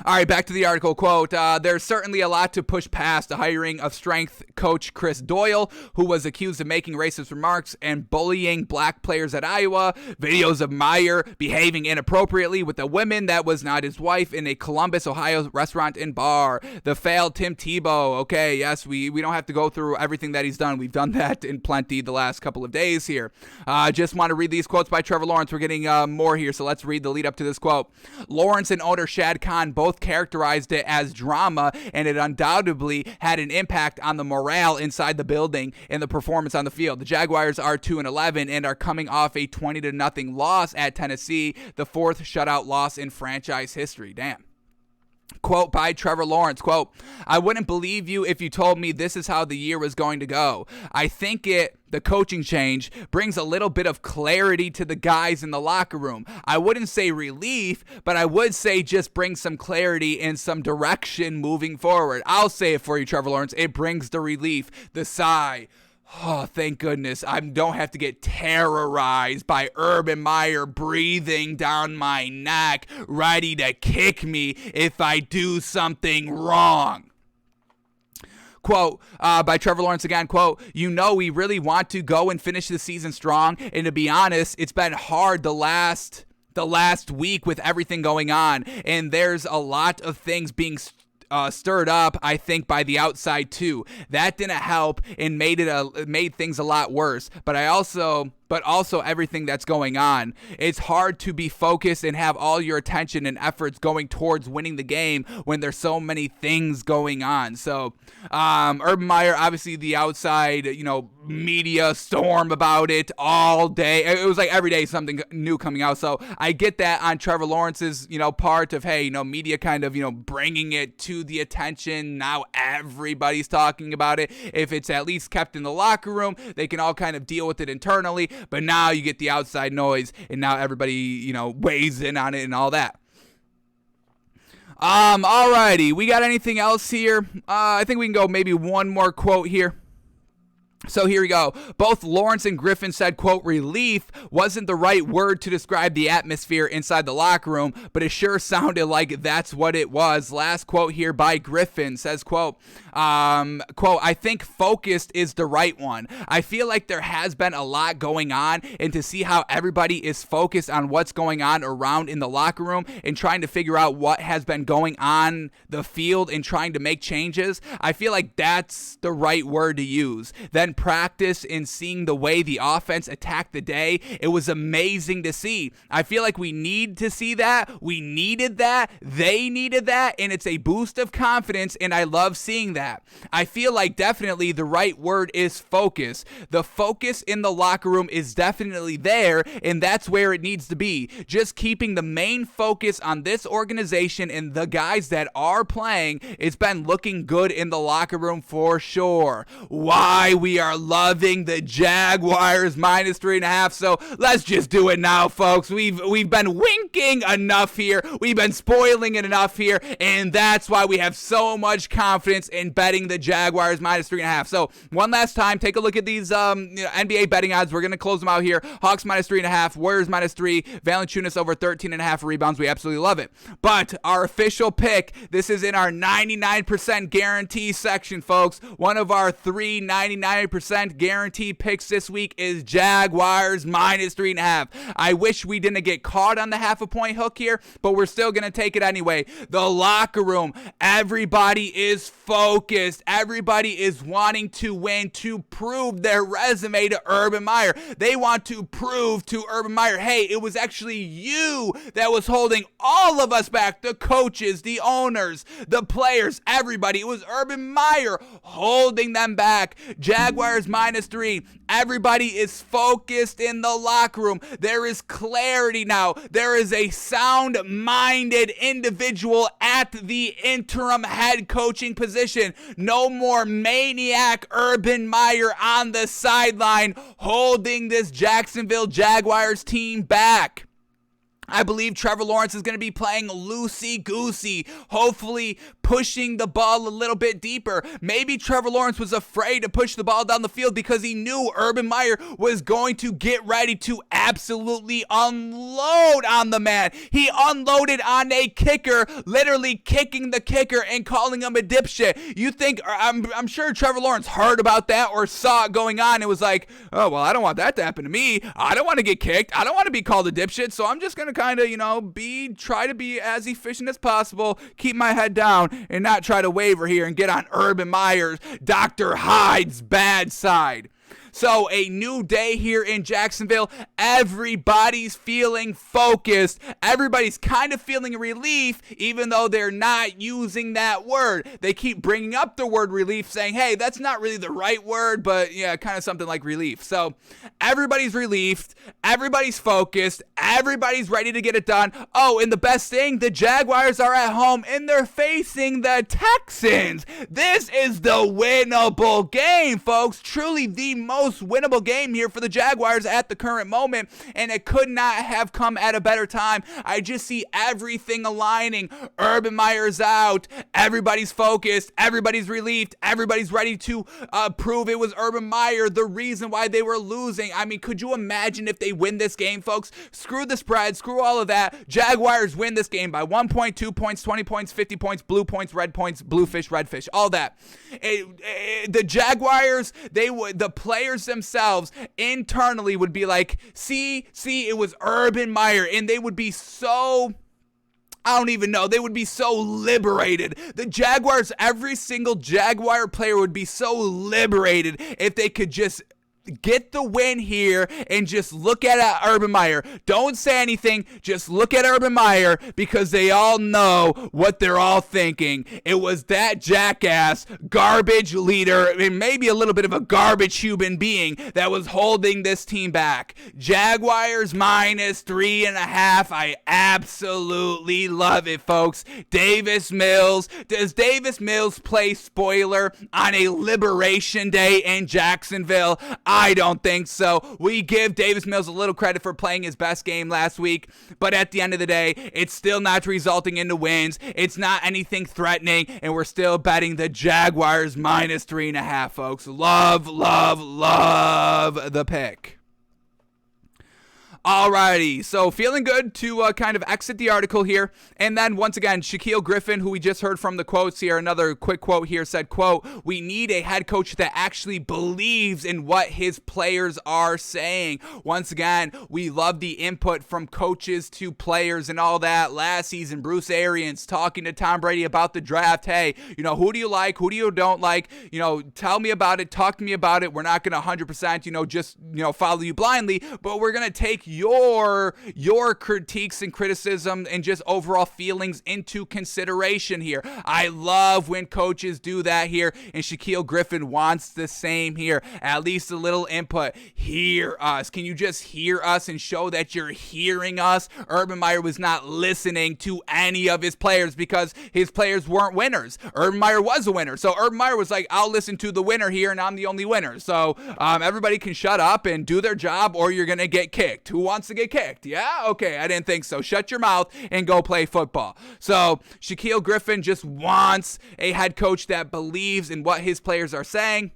[SPEAKER 1] All right, back to the article. Quote, there's certainly a lot to push past the hiring of strength coach Chris Doyle, who was accused of making racist remarks and bullying black players at Iowa. Videos of Meyer behaving inappropriately with a woman that was not his wife in a Columbus, Ohio restaurant and bar. The failed Tim Tebow. Okay, yes, we don't have to go through everything that he's done. We've done that in plenty the last couple of days here. Just want to read these quotes by Trevor Lawrence. We're getting more here, so let's read the lead up to this quote. Lawrence and owner Shad Khan both characterized it as drama, and it undoubtedly had an impact on the morale inside the building and the performance on the field. The Jaguars are 2-11 and are coming off a 20-0 loss at Tennessee, the fourth shutout loss in franchise history. Damn. Quote by Trevor Lawrence, quote, I wouldn't believe you if you told me this is how the year was going to go. I think the coaching change brings a little bit of clarity to the guys in the locker room. I wouldn't say relief, but I would say just bring some clarity and some direction moving forward. I'll say it for you, Trevor Lawrence. It brings the relief, the sigh. Oh, thank goodness I don't have to get terrorized by Urban Meyer breathing down my neck, ready to kick me if I do something wrong. Quote by Trevor Lawrence again, quote, you know we really want to go and finish the season strong, and to be honest, it's been hard the last week with everything going on, and there's a lot of things being stirred up, I think, by the outside too. That didn't help and made things a lot worse. But I also but also everything that's going on. It's hard to be focused and have all your attention and efforts going towards winning the game when there's so many things going on. So Urban Meyer, obviously the outside, media storm about it all day. It was like every day something new coming out. So I get that on Trevor Lawrence's, part of, hey, media kind of, bringing it to the attention. Now everybody's talking about it. If it's at least kept in the locker room, they can all kind of deal with it internally. But now you get the outside noise, and now everybody, weighs in on it and all that. Alrighty, we got anything else here? I think we can go maybe one more quote here. So here we go. Both Lawrence and Griffin said, quote, relief wasn't the right word to describe the atmosphere inside the locker room, but it sure sounded like that's what it was. Last quote here by Griffin says, quote, I think focused is the right one. I feel like there has been a lot going on, and to see how everybody is focused on what's going on around in the locker room and trying to figure out what has been going on the field and trying to make changes, I feel like that's the right word to use. Then practice and seeing the way the offense attacked the day, it was amazing to see. I feel like we need to see that. We needed that. They needed that, and it's a boost of confidence, and I love seeing that. I feel like definitely the right word is focus. The focus in the locker room is definitely there, and that's where it needs to be. Just keeping the main focus on this organization and the guys that are playing, it's been looking good in the locker room for sure. Why we are loving the Jaguars minus 3.5. So let's just do it now, folks. We've been winking enough here. We've been spoiling it enough here, and that's why we have so much confidence in betting the Jaguars minus 3.5. So one last time, take a look at these NBA betting odds. We're gonna close them out here. Hawks minus 3.5, Warriors minus 3, Valanciunas over 13.5 rebounds. We absolutely love it. But our official pick, this is in our 99% guarantee section, folks. One of our 99% guaranteed picks this week is Jaguars minus 3.5. I wish we didn't get caught on the half-a-point hook here, but we're still going to take it anyway. The locker room, everybody is focused. Everybody is wanting to win, to prove their resume to Urban Meyer. They want to prove to Urban Meyer, hey, it was actually you that was holding all of us back, the coaches, the owners, the players, everybody. It was Urban Meyer holding them back. Jaguars minus 3. Everybody is focused in the locker room. There is clarity now. There is a sound-minded individual at the interim head coaching position. No more maniac Urban Meyer on the sideline holding this Jacksonville Jaguars team back. I believe Trevor Lawrence is going to be playing loosey-goosey, hopefully pushing the ball a little bit deeper. Maybe Trevor Lawrence was afraid to push the ball down the field because he knew Urban Meyer was going to get ready to absolutely unload on the man. He unloaded on a kicker, literally kicking the kicker and calling him a dipshit. You think, I'm sure Trevor Lawrence heard about that or saw it going on. It was like, oh, well, I don't want that to happen to me. I don't want to get kicked. I don't want to be called a dipshit, so I'm just going to kind of, try to be as efficient as possible, keep my head down, and not try to waver here and get on Urban Meyer's Dr. Hyde's bad side. So a new day here in Jacksonville. Everybody's feeling focused. Everybody's kind of feeling relief, even though they're not using that word. They keep bringing up the word relief, saying, hey, that's not really the right word, but yeah, kind of something like relief. So everybody's relieved. Everybody's focused. Everybody's ready to get it done. Oh, and the best thing, the Jaguars are at home and they're facing the Texans. This is the winnable game, folks. Truly the most winnable game here for the Jaguars at the current moment, and it could not have come at a better time. I just see everything aligning. Urban Meyer's out. Everybody's focused. Everybody's relieved. Everybody's ready to prove it was Urban Meyer the reason why they were losing. I mean, could you imagine if they win this game, folks? Screw the spread. Screw all of that. Jaguars win this game by 1 point, 2 points, 20 points, 50 points, blue points, red points, blue fish, red fish, all that. The Jaguars, the players themselves internally would be like, see, it was Urban Meyer, and they would be so, I don't even know, they would be so liberated. The Jaguars, every single Jaguar player would be so liberated if they could just get the win here and just look at Urban Meyer. Don't say anything. Just look at Urban Meyer because they all know what they're all thinking. It was that jackass, garbage leader, and maybe a little bit of a garbage human being that was holding this team back. Jaguars minus 3.5. I absolutely love it, folks. Davis Mills. Does Davis Mills play spoiler on a Liberation Day in Jacksonville? I don't think so. We give Davis Mills a little credit for playing his best game last week, but at the end of the day, it's still not resulting into wins. It's not anything threatening, and we're still betting the Jaguars minus 3.5, folks. Love, love, love the pick. Alrighty, so feeling good to kind of exit the article here. And then once again, Shaquille Griffin, who we just heard from the quotes here, another quick quote here, said, quote, "We need a head coach that actually believes in what his players are saying." Once again, we love the input from coaches to players and all that. Last season, Bruce Arians talking to Tom Brady about the draft. Hey, who do you like? Who do you don't like? Tell me about it. Talk to me about it. We're not going to 100%, just follow you blindly, but we're going to take your critiques and criticism and just overall feelings into consideration here. I love when coaches do that here, and Shaquille Griffin wants the same here. At least a little input. Hear us. Can you just hear us and show that you're hearing us? Urban Meyer was not listening to any of his players because his players weren't winners. Urban Meyer was a winner. So Urban Meyer was like, I'll listen to the winner here, and I'm the only winner. So everybody can shut up and do their job, or you're going to get kicked. Who wants to get kicked? Yeah? Okay, I didn't think so. Shut your mouth and go play football. So Shaquille Griffin just wants a head coach that believes in what his players are saying.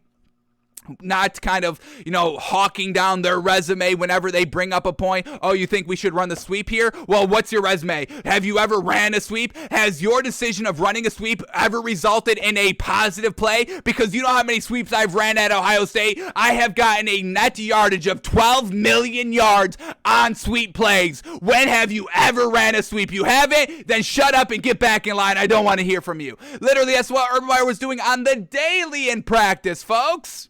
[SPEAKER 1] Not kind of, hawking down their resume whenever they bring up a point. Oh, you think we should run the sweep here? Well, what's your resume? Have you ever ran a sweep? Has your decision of running a sweep ever resulted in a positive play? Because you know how many sweeps I've ran at Ohio State? I have gotten a net yardage of 12 million yards on sweep plays. When have you ever ran a sweep? You haven't? Then shut up and get back in line. I don't want to hear from you. Literally, that's what Urban Meyer was doing on the daily in practice, folks.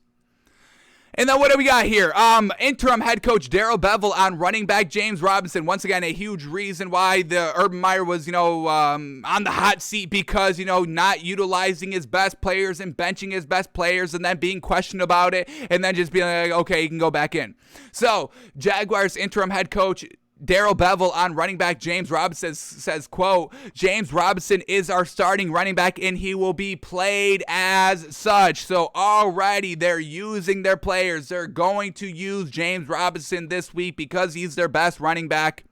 [SPEAKER 1] And then what do we got here? Interim head coach Darrell Bevell on running back James Robinson. Once again, a huge reason why the Urban Meyer was, on the hot seat because, not utilizing his best players and benching his best players and then being questioned about it and then just being like, okay, you can go back in. So, Jaguars interim head coach Darrell Bevell on running back James Robinson says, quote, "James Robinson is our starting running back and he will be played as such." So already they're using their players. They're going to use James Robinson this week because he's their best running back.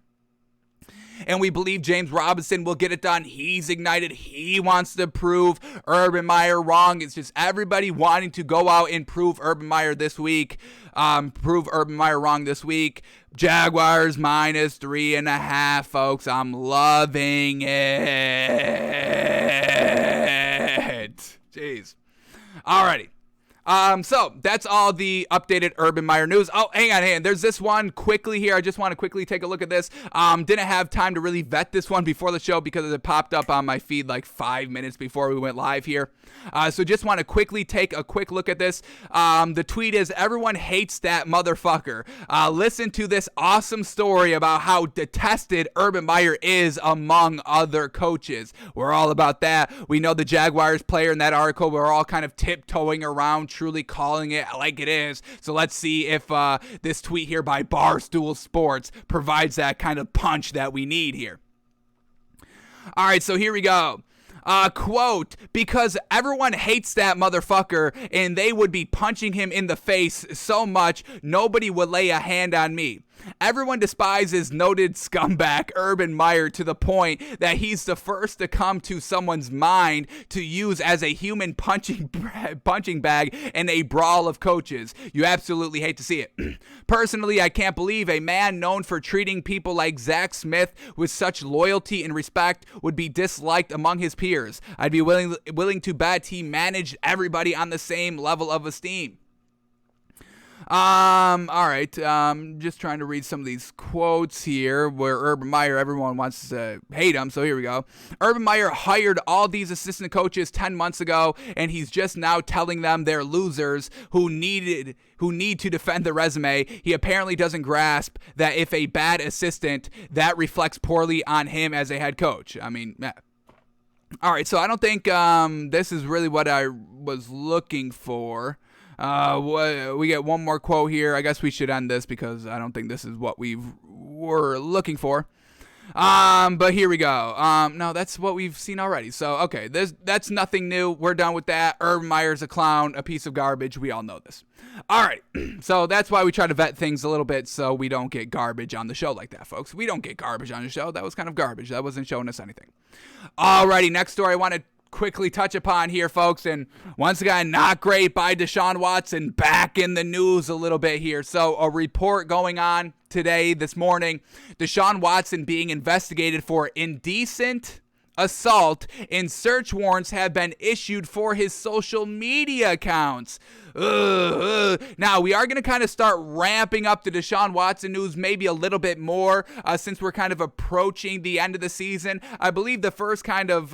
[SPEAKER 1] And we believe James Robinson will get it done. He's ignited. He wants to prove Urban Meyer wrong. It's just everybody wanting to go out and prove Urban Meyer this week. Prove Urban Meyer wrong this week. Jaguars minus 3.5, folks. I'm loving it. Jeez. Alrighty. So that's all the updated Urban Meyer news. Oh, hang on. There's this one quickly here. I just want to quickly take a look at this. Didn't have time to really vet this one before the show because it popped up on my feed like 5 minutes before we went live here. So just want to quickly take a quick look at this. The tweet is, "Everyone hates that motherfucker." Listen to this awesome story about how detested Urban Meyer is among other coaches. We're all about that. We know the Jaguars player in that article. We're all kind of tiptoeing around, truly calling it like it is. So let's see if this tweet here by Barstool Sports provides that kind of punch that we need here. All right, so here we go. Quote, "Because everyone hates that motherfucker and they would be punching him in the face so much, nobody would lay a hand on me. Everyone despises noted scumbag Urban Meyer to the point that he's the first to come to someone's mind to use as a human punching bag in a brawl of coaches. You absolutely hate to see it. Personally, I can't believe a man known for treating people like Zach Smith with such loyalty and respect would be disliked among his peers. I'd be willing to bet he managed everybody on the same level of esteem." All right. Just trying to read some of these quotes here where Urban Meyer, everyone wants to hate him, so here we go. Urban Meyer hired all these assistant coaches 10 months ago, and he's just now telling them they're losers who need to defend the resume. He apparently doesn't grasp that if a bad assistant, that reflects poorly on him as a head coach. I mean, all right, so I don't think this is really what I was looking for. We get one more quote here. I guess we should end this because I don't think this is what we were looking for. But here we go. No, that's what we've seen already. So, okay, that's nothing new. We're done with that. Urban Meyer's a clown, a piece of garbage. We all know this. All right, so that's why we try to vet things a little bit so we don't get garbage on the show like that, folks. We don't get garbage on the show. That was kind of garbage. That wasn't showing us anything. Alrighty, next story I want to quickly touch upon here, folks, and once again, not great by Deshaun Watson, back in the news a little bit here. So a report going on this morning, Deshaun Watson being investigated for indecent assault, and search warrants have been issued for his social media accounts. Now, we are going to kind of start ramping up the Deshaun Watson news maybe a little bit more since we're kind of approaching the end of the season. I believe the first kind of,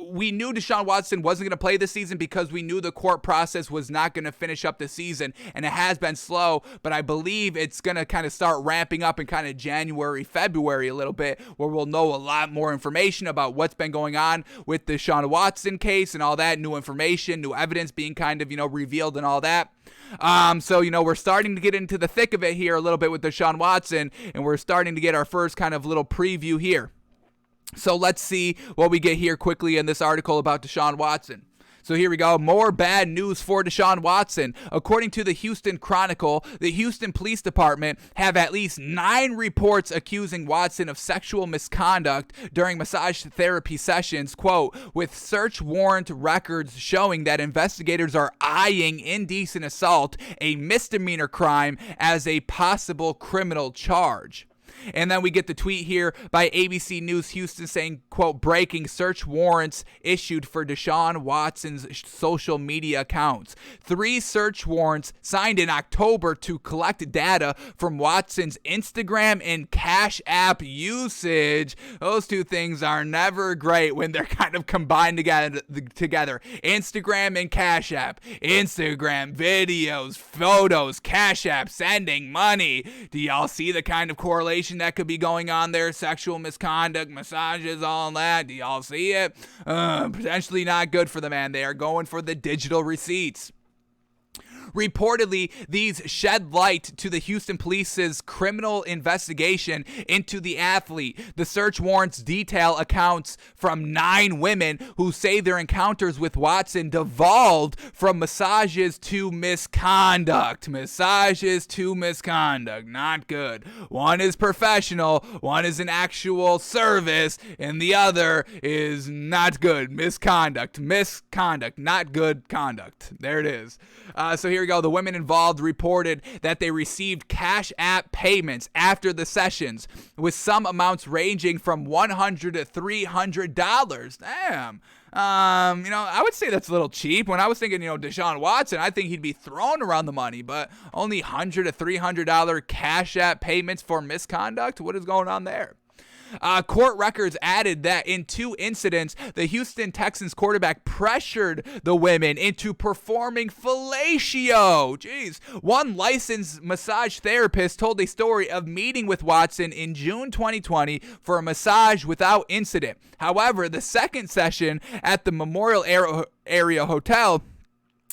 [SPEAKER 1] we knew Deshaun Watson wasn't going to play this season because we knew the court process was not going to finish up the season, and it has been slow, but I believe it's going to kind of start ramping up in kind of January, February a little bit, where we'll know a lot more information about what's been going on with the Deshaun Watson case and all that, new information, new evidence being kind of, revealed and all that. So, we're starting to get into the thick of it here a little bit with Deshaun Watson, and we're starting to get our first kind of little preview here. So let's see what we get here quickly in this article about Deshaun Watson. So here we go. More bad news for Deshaun Watson. According to the Houston Chronicle, the Houston Police Department have at least 9 reports accusing Watson of sexual misconduct during massage therapy sessions, quote, with search warrant records showing that investigators are eyeing indecent assault, a misdemeanor crime, as a possible criminal charge. And then we get the tweet here by ABC News Houston saying, quote, breaking search warrants issued for Deshaun Watson's social media accounts. 3 search warrants signed in October to collect data from Watson's Instagram and Cash App usage. Those two things are never great when they're kind of combined together. Instagram and Cash App. Instagram, videos, photos, Cash App, sending money. Do y'all see the kind of correlation that could be going on there? Sexual misconduct, massages, all that. Do y'all see it? Potentially not good for the man. They are going for the digital receipts. Reportedly, these shed light to the Houston Police's criminal investigation into the athlete. The search warrants detail accounts from 9 women who say their encounters with Watson devolved from massages to misconduct. Massages to misconduct. Not good. One is professional, one is an actual service, and the other is not good. Misconduct. Misconduct. Not good conduct. There it is. So here we go. The women involved reported that they received Cash App payments after the sessions, with some amounts ranging from $100 to $300. Damn. I would say that's a little cheap. When I was thinking, Deshaun Watson, I think he'd be throwing around the money, but only $100 to $300 Cash App payments for misconduct? What is going on there? Court records added that in 2 incidents, the Houston Texans quarterback pressured the women into performing fellatio. Jeez. One licensed massage therapist told a story of meeting with Watson in June 2020 for a massage without incident. However, the second session at the Memorial Area Hotel,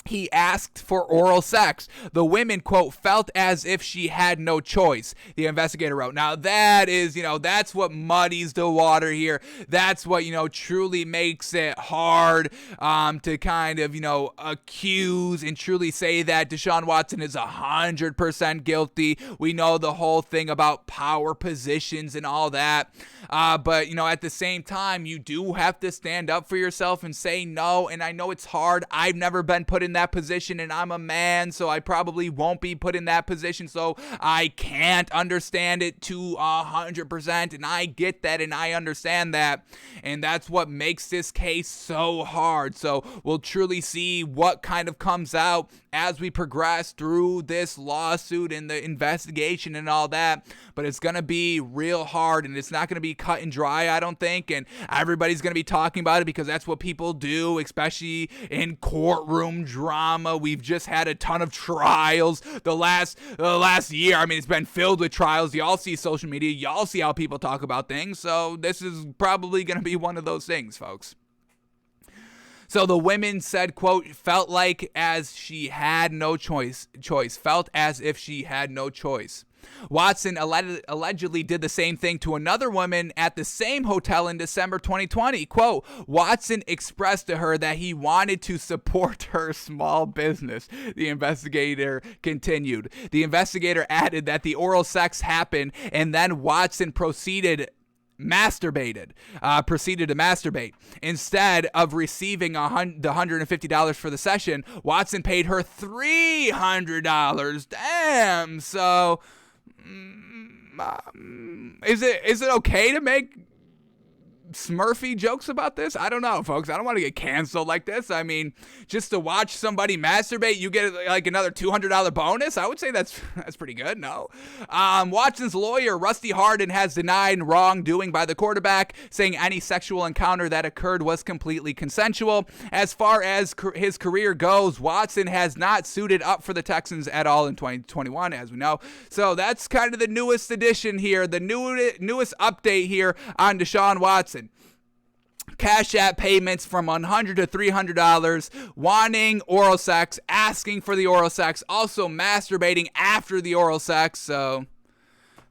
[SPEAKER 1] he asked for oral sex. The women, quote, felt as if she had no choice, the investigator wrote. Now, that is, that's what muddies the water here. That's what, truly makes it hard to kind of, accuse and truly say that Deshaun Watson is 100% guilty. We know the whole thing about power positions and all that. But, at the same time, you do have to stand up for yourself and say no. And I know it's hard. I've never been put in in that position, and I'm a man, so I probably won't be put in that position, so I can't understand it to 100%, and I get that, and I understand that, and that's what makes this case so hard. So we'll truly see what kind of comes out as we progress through this lawsuit and the investigation and all that, but it's going to be real hard, and it's not going to be cut and dry, I don't think, and everybody's going to be talking about it because that's what people do, especially in courtroom drama. We've just had a ton of trials the last year. I mean, it's been filled with trials. Y'all see social media. Y'all see how people talk about things, so this is probably going to be one of those things, folks. So the women said, quote, felt like as she had no choice, felt as if she had no choice. Watson allegedly did the same thing to another woman at the same hotel in December 2020. Quote, Watson expressed to her that he wanted to support her small business, the investigator continued. The investigator added that the oral sex happened and then Watson proceeded to masturbate. Instead of receiving the $150 for the session, Watson paid her $300. Damn. So, is it okay to make Smurfy jokes about this? I don't know, folks. I don't want to get canceled like this. I mean, just to watch somebody masturbate, you get like another $200 bonus. I would say that's pretty good. No. Watson's lawyer, Rusty Hardin, has denied wrongdoing by the quarterback, saying any sexual encounter that occurred was completely consensual. As far as his career goes, Watson has not suited up for the Texans at all in 2021, as we know. So that's kind of the newest addition here, the newest update here on Deshaun Watson. Cash App payments from $100 to $300, wanting oral sex, asking for the oral sex, also masturbating after the oral sex. So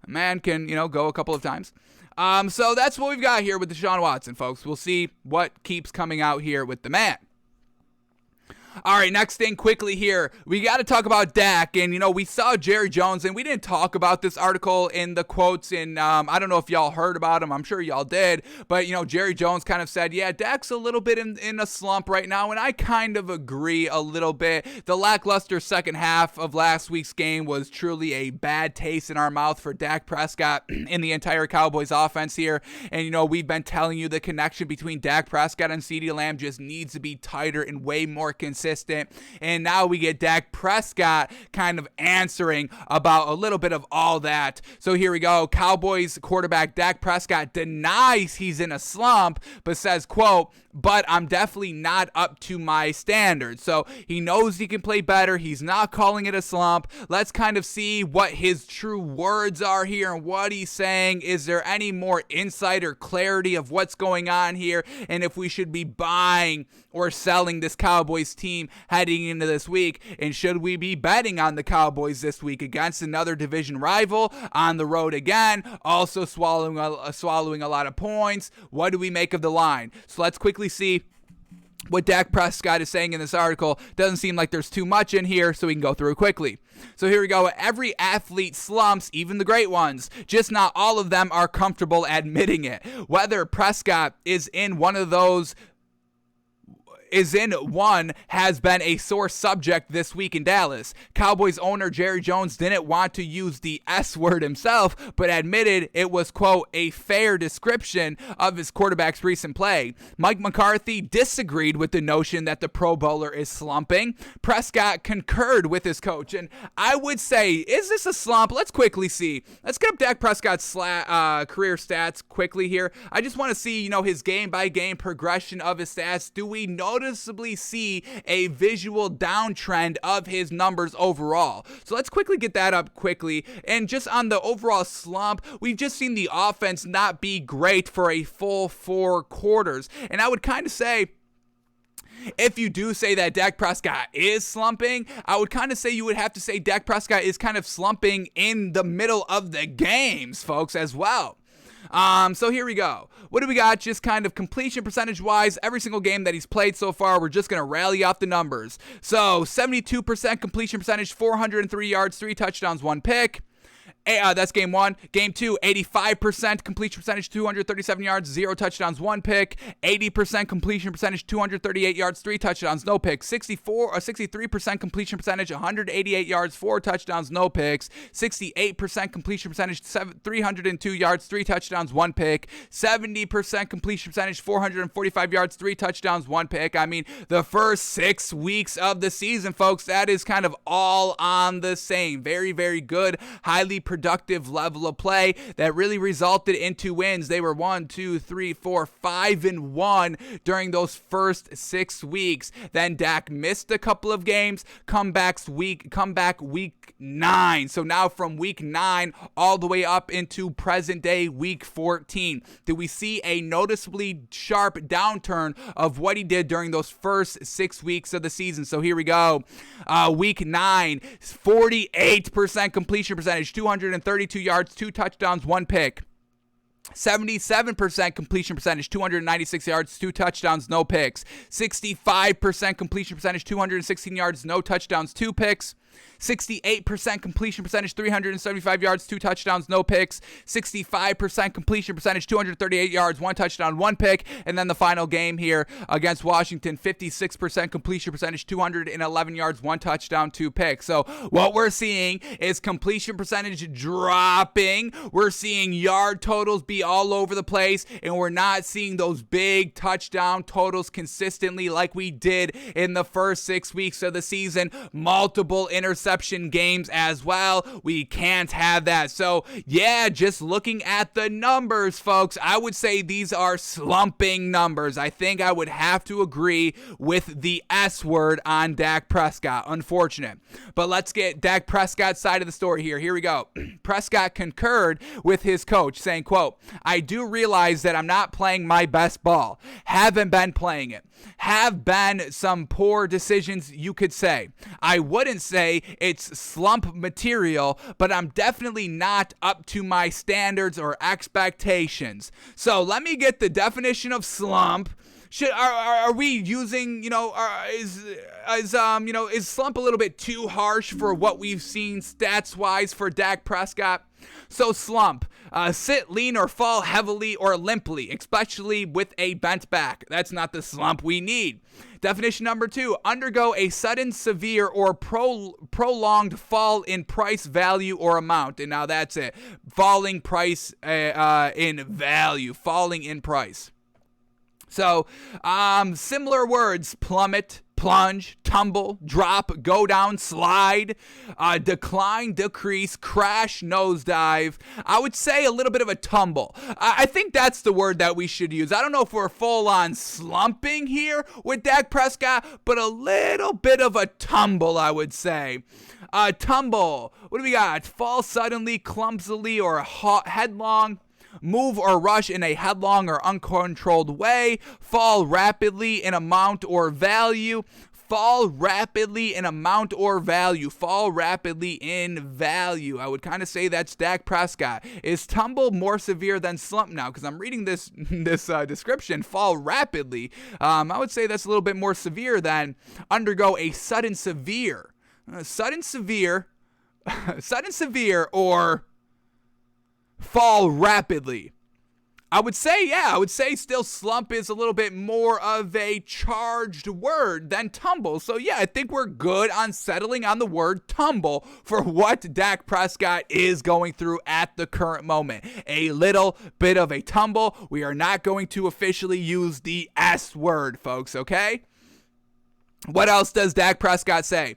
[SPEAKER 1] a man can, go a couple of times. So that's what we've got here with Deshaun Watson, folks. We'll see what keeps coming out here with the man. All right, next thing quickly here, we got to talk about Dak, and we saw Jerry Jones, and we didn't talk about this article in the quotes, and I don't know if y'all heard about him, I'm sure y'all did, but Jerry Jones kind of said, yeah, Dak's a little bit in a slump right now, and I kind of agree a little bit. The lackluster second half of last week's game was truly a bad taste in our mouth for Dak Prescott in the entire Cowboys offense here, and we've been telling you the connection between Dak Prescott and CeeDee Lamb just needs to be tighter and way more consistent. And now we get Dak Prescott kind of answering about a little bit of all that. So here we go. Cowboys quarterback Dak Prescott denies he's in a slump, but says, quote, but I'm definitely not up to my standards. So he knows he can play better. He's not calling it a slump. Let's kind of see what his true words are here and what he's saying. Is there any more insight or clarity of what's going on here, and if we should be buying or selling this Cowboys team heading into this week, and should we be betting on the Cowboys this week against another division rival on the road again, also swallowing a lot of points? What do we make of the line? So let's quickly see what Dak Prescott is saying in this article. Doesn't seem like there's too much in here, so we can go through it quickly. So here we go. Every athlete slumps, even the great ones. Just not all of them are comfortable admitting it. Whether Prescott is in one has been a sore subject this week in Dallas. Cowboys owner Jerry Jones didn't want to use the S word himself, but admitted it was, quote, a fair description of his quarterback's recent play. Mike McCarthy disagreed with the notion that the Pro Bowler is slumping. Prescott concurred with his coach. And I would say, is this a slump? Let's quickly see. Let's get up Dak Prescott's career stats quickly here. I just want to see, his game-by-game progression of his stats. Do we noticeably see a visual downtrend of his numbers overall? So let's quickly get that up quickly. And just on the overall slump, we've just seen the offense not be great for a full 4 quarters. And I would kind of say, if you do say that Dak Prescott is slumping, I would kind of say you would have to say Dak Prescott is kind of slumping in the middle of the games, folks, as well. So here we go. What do we got? Just kind of completion percentage-wise, every single game that he's played so far, we're just going to rally off the numbers. So 72% completion percentage, 403 yards, 3 touchdowns, 1 pick. That's game 1. Game 2, 85% completion percentage, 237 yards, 0 touchdowns, 1 pick. 80% completion percentage, 238 yards, 3 touchdowns, no picks. 63% completion percentage, 188 yards, 4 touchdowns, no picks. 68% completion percentage, 302 yards, 3 touchdowns, 1 pick. 70% completion percentage, 445 yards, 3 touchdowns, 1 pick. I mean, the first 6 weeks of the season, folks, that is kind of all on the same. Very, very good, highly productive level of play that really resulted into wins. They were 5-1 during those first 6 weeks. Then Dak missed a couple of games, come back week 9. So now from week 9 all the way up into present day week 14, do we see a noticeably sharp downturn of what he did during those first 6 weeks of the season? So here we go. Week 9, 48% completion percentage, 232 yards, 2 touchdowns, 1 pick. 77% completion percentage, 296 yards, 2 touchdowns, no picks. 65% completion percentage, 216 yards, no touchdowns, 2 picks. 68% completion percentage, 375 yards, 2 touchdowns, no picks. 65% completion percentage, 238 yards, 1 touchdown, 1 pick. And then the final game here against Washington, 56% completion percentage, 211 yards, 1 touchdown, 2 picks. So what we're seeing is completion percentage dropping. We're seeing yard totals be all over the place, and we're not seeing those big touchdown totals consistently like we did in the first 6 weeks of the season. Multiple interception games as well. We can't have that. So yeah, just looking at the numbers, folks, I would say these are slumping numbers. I think I would have to agree with the S word on Dak Prescott. Unfortunate. But let's get Dak Prescott's side of the story here. Here we go. Prescott concurred with his coach, saying, quote, "I do realize that I'm not playing my best ball. Haven't been playing it. Have been some poor decisions, you could say. I wouldn't say it's slump material, but I'm definitely not up to my standards or expectations." So let me get the definition of slump. Are we using, is slump a little bit too harsh for what we've seen stats wise for Dak Prescott? So slump, sit, lean, or fall heavily or limply, especially with a bent back. That's not the slump we need. Definition number 2, undergo a sudden, severe, or prolonged fall in price, value, or amount. And now that's it. Falling price in value, falling in price. So, similar words: plummet, plunge, tumble, drop, go down, slide, decline, decrease, crash, nosedive. I would say a little bit of a tumble. I think that's the word that we should use. I don't know if we're full on slumping here with Dak Prescott, but a little bit of a tumble, I would say. Tumble. What do we got? Fall suddenly, clumsily, or headlong. Move or rush in a headlong or uncontrolled way. Fall rapidly in amount or value. Fall rapidly in amount or value. Fall rapidly in value. I would kind of say that's Dak Prescott. Is tumble more severe than slump now? Because I'm reading this description, fall rapidly. I would say that's a little bit more severe than undergo a sudden severe. Sudden severe, or fall rapidly. I would say still slump is a little bit more of a charged word than tumble. So yeah, I think we're good on settling on the word tumble for what Dak Prescott is going through at the current moment. A little bit of a tumble. We are not going to officially use the S word, folks, okay? What else does Dak Prescott say?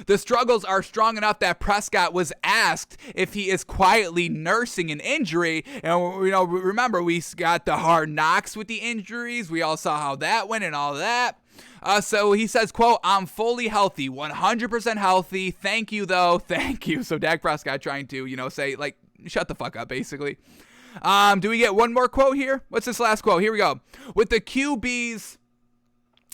[SPEAKER 1] The struggles are strong enough that Prescott was asked if he is quietly nursing an injury. And, remember, we got the hard knocks with the injuries. We all saw how that went and all that. So he says, quote, "I'm fully healthy, 100% healthy. Thank you, though. Thank you." So Dak Prescott trying to, say, like, shut the fuck up, basically. Do we get one more quote here? What's this last quote? Here we go. With the QBs...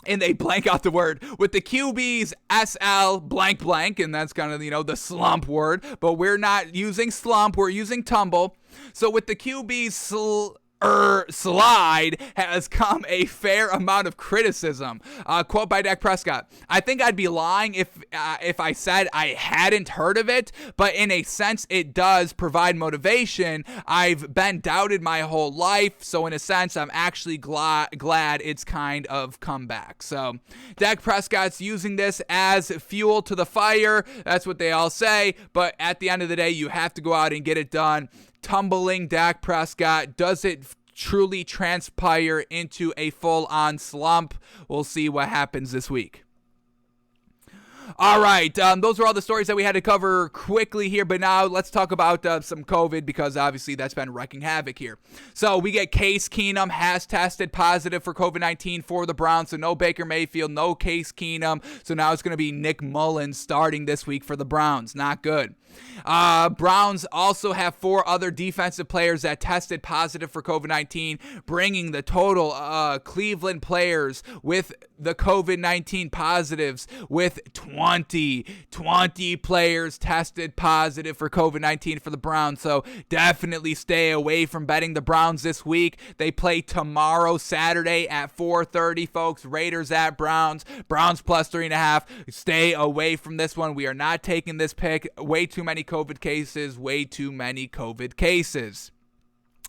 [SPEAKER 1] And they blank out the word. With the QBs SL blank blank, and that's kind of, the slump word, but we're not using slump, we're using tumble. So with the QBs slide has come a fair amount of criticism. Quote by Dak Prescott: "I think I'd be lying if I said I hadn't heard of it, but in a sense it does provide motivation. I've been doubted my whole life, so in a sense I'm actually glad it's kind of come back." So Dak Prescott's using this as fuel to the fire. That's what they all say, but at the end of the day, you have to go out and get it done. Tumbling Dak Prescott, does it truly transpire into a full-on slump? We'll see what happens this week. All right, those are all the stories that we had to cover quickly here, but now let's talk about some COVID, because obviously that's been wrecking havoc here. So we get Case Keenum has tested positive for COVID-19 for the Browns, so no Baker Mayfield, no Case Keenum, so now it's going to be Nick Mullen starting this week for the Browns. Not good. Browns also have 4 other defensive players that tested positive for COVID-19, bringing the total Cleveland players with the COVID-19 positives with 20 players tested positive for COVID-19 for the Browns. So definitely stay away from betting the Browns this week. They play tomorrow, Saturday at 4:30, folks. Raiders at Browns. Browns plus 3.5. Stay away from this one. We are not taking this pick. Way too many COVID cases.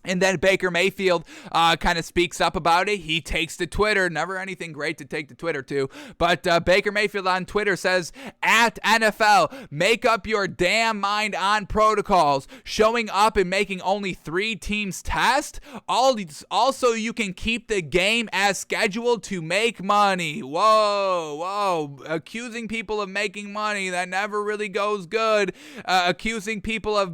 [SPEAKER 1] And then Baker Mayfield kind of speaks up about it. He takes to Twitter. Never anything great to take to Twitter to. But Baker Mayfield on Twitter says, at NFL, make up your damn mind on protocols. Showing up and making only 3 teams test. Also, you can keep the game as scheduled to make money. Whoa. Accusing people of making money, that never really goes good. Accusing people of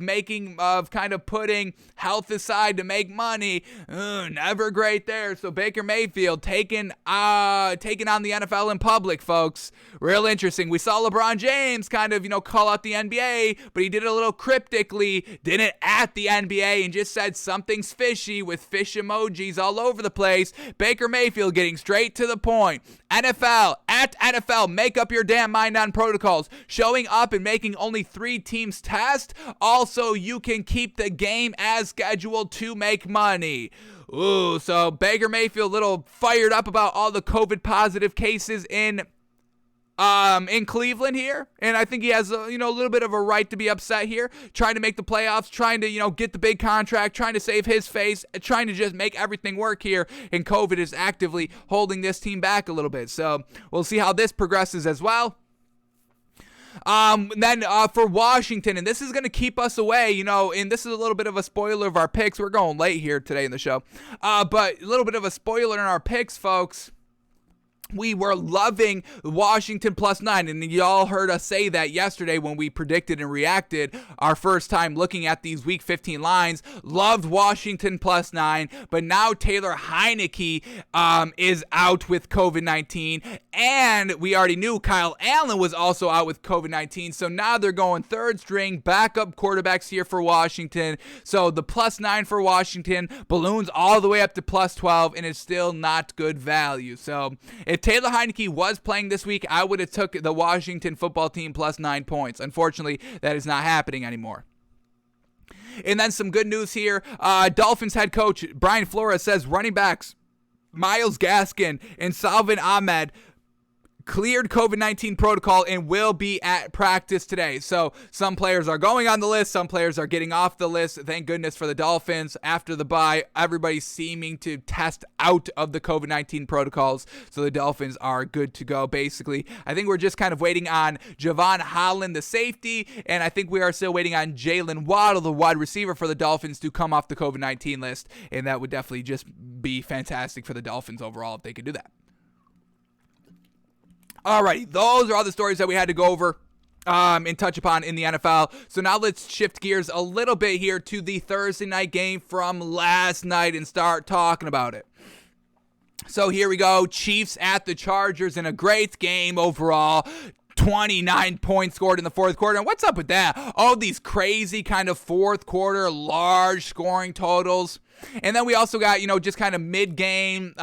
[SPEAKER 1] kind of putting health aside to make money, never great there. So Baker Mayfield taking on the NFL in public, folks. Real interesting. We saw LeBron James kind of, call out the NBA, but he did it a little cryptically, did it at the NBA and just said something's fishy with fish emojis all over the place. Baker Mayfield getting straight to the point. NFL, make up your damn mind on protocols. Showing up and making only 3 teams test. Also, you can keep the game as scheduled to make money. Ooh, so Baker Mayfield a little fired up about all the COVID positive cases in Cleveland here, and I think he has a little bit of a right to be upset here, trying to make the playoffs, trying to get the big contract, trying to save his face, trying to just make everything work here, and COVID is actively holding this team back a little bit. So we'll see how this progresses as well. Then for Washington, and this is going to keep us away, and this is a little bit of a spoiler of our picks. We're going late here today in the show, but a little bit of a spoiler in our picks, folks. We were loving Washington plus 9, and y'all heard us say that yesterday when we predicted and reacted our first time looking at these Week 15 lines. Loved Washington plus 9, but now Taylor Heineke is out with COVID-19, and we already knew Kyle Allen was also out with COVID-19, so now they're going third string backup quarterbacks here for Washington. So the plus 9 for Washington balloons all the way up to plus 12, and it's still not good value. So if Taylor Heineke was playing this week, I would have took the Washington football team plus 9 points. Unfortunately, that is not happening anymore. And then some good news here. Dolphins head coach Brian Flores says running backs Myles Gaskin and Salvin Ahmed cleared COVID-19 protocol and will be at practice today. So some players are going on the list, some players are getting off the list. Thank goodness for the Dolphins. After the bye, everybody's seeming to test out of the COVID-19 protocols, so the Dolphins are good to go, basically. I think we're just kind of waiting on Javon Holland, the safety, and I think we are still waiting on Jalen Waddle, the wide receiver for the Dolphins, to come off the COVID-19 list, and that would definitely just be fantastic for the Dolphins overall if they could do that. Alrighty, those are all the stories that we had to go over and touch upon in the NFL. So now let's shift gears a little bit here to the Thursday night game from last night and start talking about it. So here we go. Chiefs at the Chargers in a great game overall. 29 points scored in the fourth quarter. And what's up with that? All these crazy kind of fourth quarter large scoring totals. And then we also got, just kind of mid-game,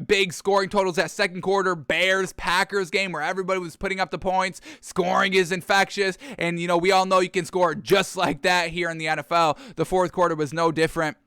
[SPEAKER 1] big scoring totals. That second quarter Bears-Packers game where everybody was putting up the points. Scoring is infectious. And, we all know you can score just like that here in the NFL. The fourth quarter was no different.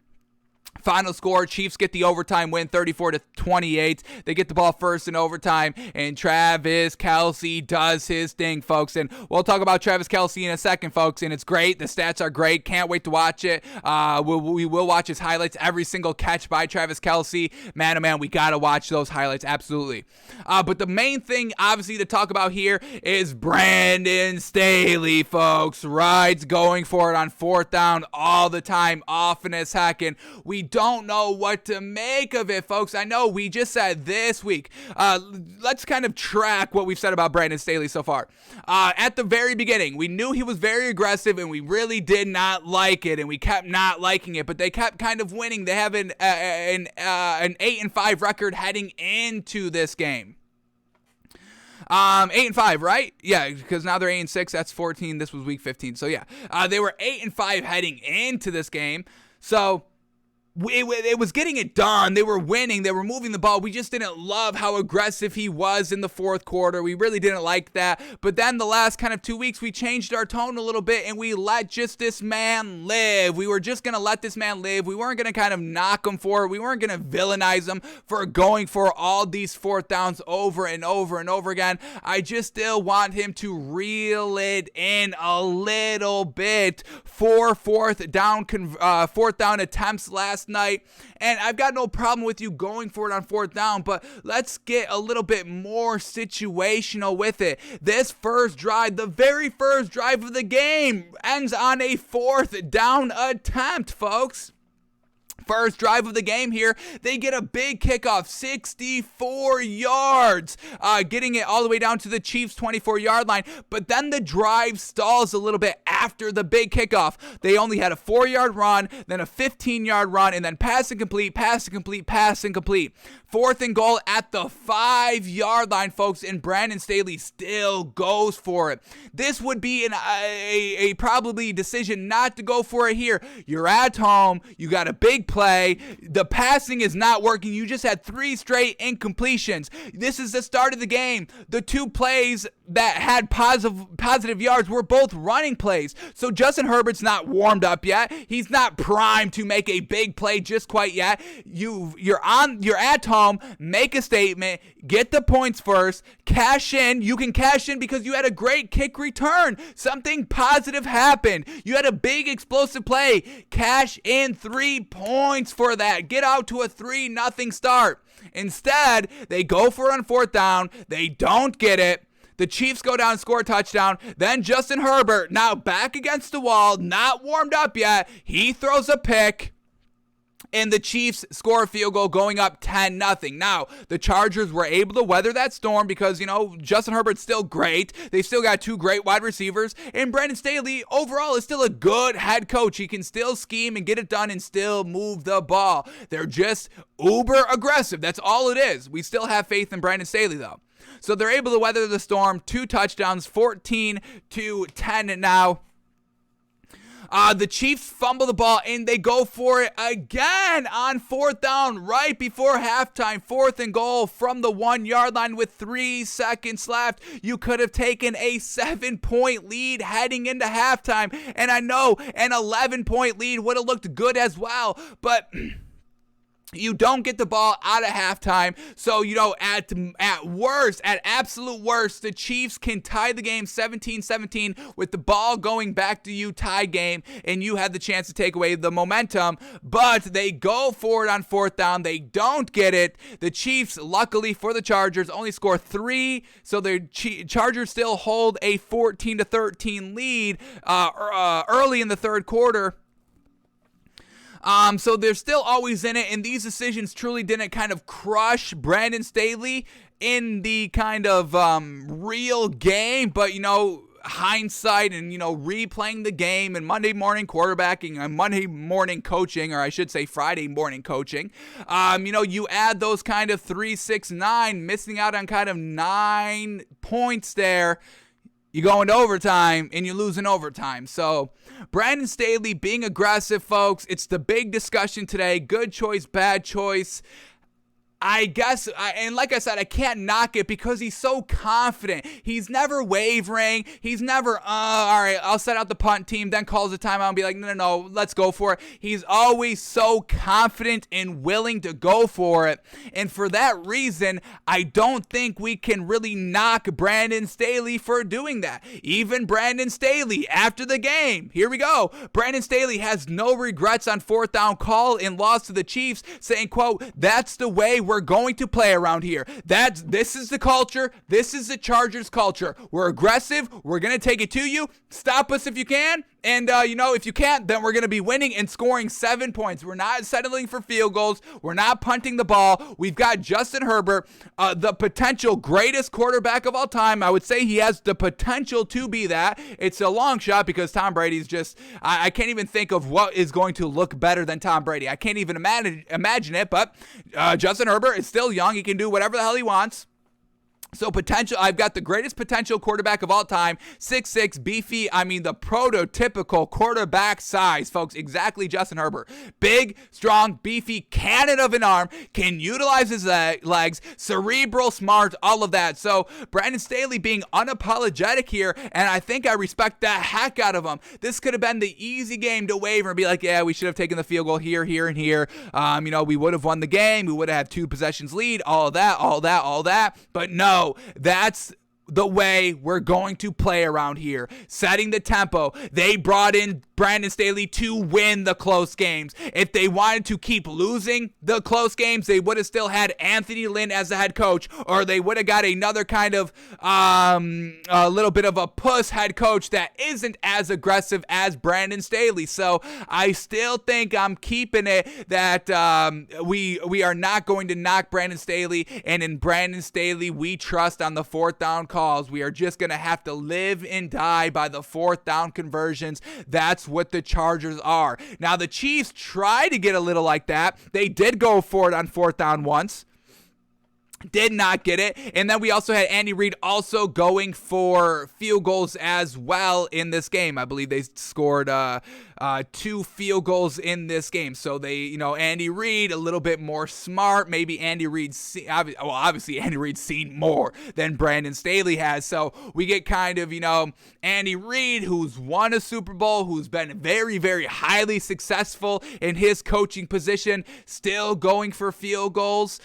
[SPEAKER 1] Final score, Chiefs get the overtime win, 34-28. They get the ball first in overtime, and Travis Kelce does his thing, folks. And we'll talk about Travis Kelce in a second, folks, and it's great. The stats are great. Can't wait to watch it. We will watch his highlights, every single catch by Travis Kelce. Man, oh man, we got to watch those highlights, absolutely. But the main thing, obviously, to talk about here is Brandon Staley, folks. Rides going for it on fourth down all the time, often as heck, and we don't know what to make of it, folks. I know we just said this week. Let's kind of track what we've said about Brandon Staley so far. At the very beginning, we knew he was very aggressive, and we really did not like it, and we kept not liking it, but they kept kind of winning. They have an 8-5 record heading into this game. 8-5, right? Yeah, because now they're 8-6. That's 14. This was week 15. So yeah, they were 8-5 heading into this game. So it was getting it done. They were winning. They were moving the ball. We just didn't love how aggressive he was in the fourth quarter. We really didn't like that. But then the last kind of 2 weeks, we changed our tone a little bit, and we let just this man live. We were just going to let this man live. We weren't going to kind of knock him for it. We weren't going to villainize him for going for all these fourth downs over and over and over again. I just still want him to reel it in a little bit. 4 fourth down attempts last night, and I've got no problem with you going for it on fourth down, but let's get a little bit more situational with it. This first drive, the very first drive of the game, ends on a fourth down attempt, folks. First drive of the game here, they get a big kickoff, 64 yards, getting it all the way down to the Chiefs' 24-yard line. But then the drive stalls a little bit after the big kickoff. They only had a 4-yard run, then a 15-yard run, and then pass and complete. Fourth and goal at the 5-yard line, folks, and Brandon Staley still goes for it. This would be a probably decision not to go for it here. You're at home. You got a big play. The passing is not working. You just had 3 straight incompletions. This is the start of the game. The 2 plays that had positive yards were both running plays. So Justin Herbert's not warmed up yet. He's not primed to make a big play just quite yet. You're at home. Make a statement. Get the points first. Cash in. You can cash in because you had a great kick return. Something positive happened. You had a big explosive play. Cash in 3 points for that. Get out to a 3-0 start. Instead, they go for it on fourth down. They don't get it. The Chiefs go down and score a touchdown. Then Justin Herbert, now back against the wall, not warmed up yet. He throws a pick. And the Chiefs score a field goal, going up 10-0. Now, the Chargers were able to weather that storm because, Justin Herbert's still great. They still got 2 great wide receivers. And Brandon Staley, overall, is still a good head coach. He can still scheme and get it done and still move the ball. They're just uber aggressive. That's all it is. We still have faith in Brandon Staley, though. So they're able to weather the storm. 2 touchdowns, 14-10 now. The Chiefs fumble the ball, and they go for it again on fourth down right before halftime. 4th and goal from the 1-yard line with 3 seconds left. You could have taken a 7-point lead heading into halftime, and I know an 11-point lead would have looked good as well, but you don't get the ball out of halftime, so, at absolute worst, the Chiefs can tie the game 17-17 with the ball going back to you, tie game, and you had the chance to take away the momentum, but they go for it on fourth down. They don't get it. The Chiefs, luckily for the Chargers, only score 3, so the Chargers still hold a 14-13 lead early in the third quarter. So they're still always in it, and these decisions truly didn't kind of crush Brandon Staley in the kind of real game, but, hindsight and, replaying the game and Monday morning quarterbacking and Monday morning coaching, or I should say Friday morning coaching, you add those kind of 3, 6, 9, missing out on kind of 9 points there. You go into overtime, and you lose in overtime. So, Brandon Staley being aggressive, folks. It's the big discussion today. Good choice, bad choice. I guess, and like I said, I can't knock it because he's so confident. He's never wavering. He's never, all right, I'll set out the punt team, then calls the timeout and be like, no, let's go for it. He's always so confident and willing to go for it. And for that reason, I don't think we can really knock Brandon Staley for doing that. Even Brandon Staley, after the game, here we go. Brandon Staley has no regrets on fourth down call and loss to the Chiefs, saying, quote, that's the way we're going to play around here. This is the culture. This is the Chargers culture. We're aggressive. We're going to take it to you. Stop us if you can. And, if you can't, then we're going to be winning and scoring 7 points. We're not settling for field goals. We're not punting the ball. We've got Justin Herbert, the potential greatest quarterback of all time. I would say he has the potential to be that. It's a long shot because Tom Brady's just, I can't even think of what is going to look better than Tom Brady. I can't even imagine it, but Justin Herbert is still young. He can do whatever the hell he wants. So potential, I've got the greatest potential quarterback of all time, 6'6", beefy, the prototypical quarterback size, folks, exactly Justin Herbert. Big, strong, beefy, cannon of an arm, can utilize his legs, cerebral, smart, all of that. So Brandon Staley being unapologetic here, and I think I respect the heck out of him. This could have been the easy game to waver and be like, yeah, we should have taken the field goal here, and here. We would have won the game. We would have had 2 possessions lead, all that. But no. That's the way we're going to play around here. Setting the tempo. They brought in Brandon Staley to win the close games. If they wanted to keep losing the close games, they would have still had Anthony Lynn as the head coach, or they would have got another kind of a little bit of a puss head coach that isn't as aggressive as Brandon Staley. So I still think I'm keeping it that we are not going to knock Brandon Staley, and in Brandon Staley we trust on the fourth down calls. We are just going to have to live and die by the fourth down conversions. That's what the Chargers are. Now, the Chiefs try to get a little like that. They did go for it on fourth down once. Did not get it. And then we also had Andy Reid also going for field goals as well in this game. I believe they scored 2 field goals in this game. So they, Andy Reid a little bit more smart. Maybe Andy Reid, obviously Andy Reid's seen more than Brandon Staley has. So we get kind of, Andy Reid, who's won a Super Bowl, who's been very, very highly successful in his coaching position, still going for field goals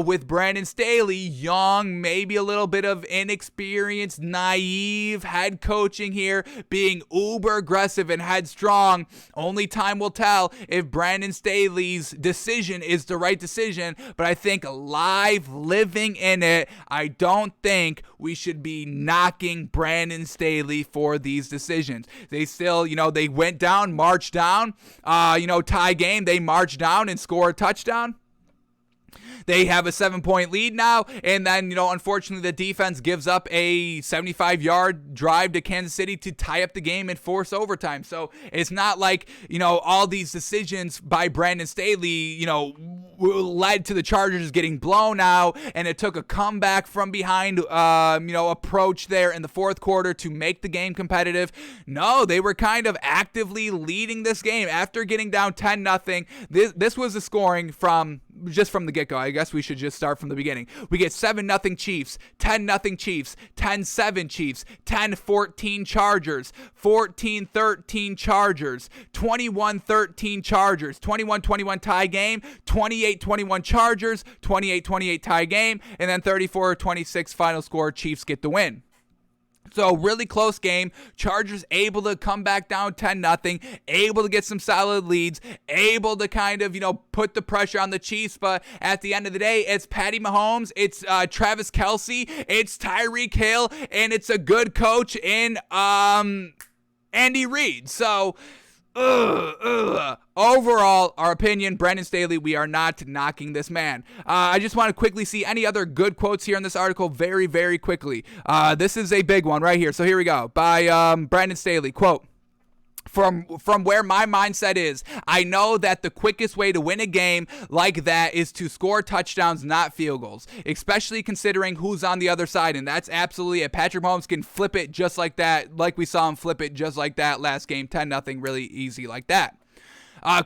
[SPEAKER 1] with Brandon Staley, young, maybe a little bit of inexperienced, naive head coaching here, being uber aggressive and headstrong. Only time will tell if Brandon Staley's decision is the right decision, but I think living in it, I don't think we should be knocking Brandon Staley for these decisions. They still, they went down, marched down, tie game, they marched down and score a touchdown. They have a 7-point lead now, and then, unfortunately, the defense gives up a 75-yard drive to Kansas City to tie up the game and force overtime. So it's not like, all these decisions by Brandon Staley, led to the Chargers getting blown out, and it took a comeback from behind, approach there in the fourth quarter to make the game competitive. No, they were kind of actively leading this game after getting down 10-0. This was the scoring from the get-go. I guess we should just start from the beginning. We get 7-0 Chiefs, 10-0 Chiefs, 10-7 Chiefs, 10-14 Chargers, 14-13 Chargers, 21-13 Chargers, 21-21 tie game, 28-21 Chargers, 28-28 tie game, and then 34-26 final score. Chiefs get the win. So really close game. Chargers able to come back down 10-0, able to get some solid leads, able to kind of, put the pressure on the Chiefs. But at the end of the day, it's Patty Mahomes, it's Travis Kelce, it's Tyreek Hill, and it's a good coach in Andy Reid. So overall, our opinion, Brandon Staley, we are not knocking this man. I just want to quickly see any other good quotes here in this article very, very quickly. This is a big one right here. So here we go. By Brandon Staley, quote, From where my mindset is, I know that the quickest way to win a game like that is to score touchdowns, not field goals, especially considering who's on the other side, and that's absolutely it. Patrick Mahomes can flip it just like that, like we saw him flip it just like that last game, 10-0, really easy like that.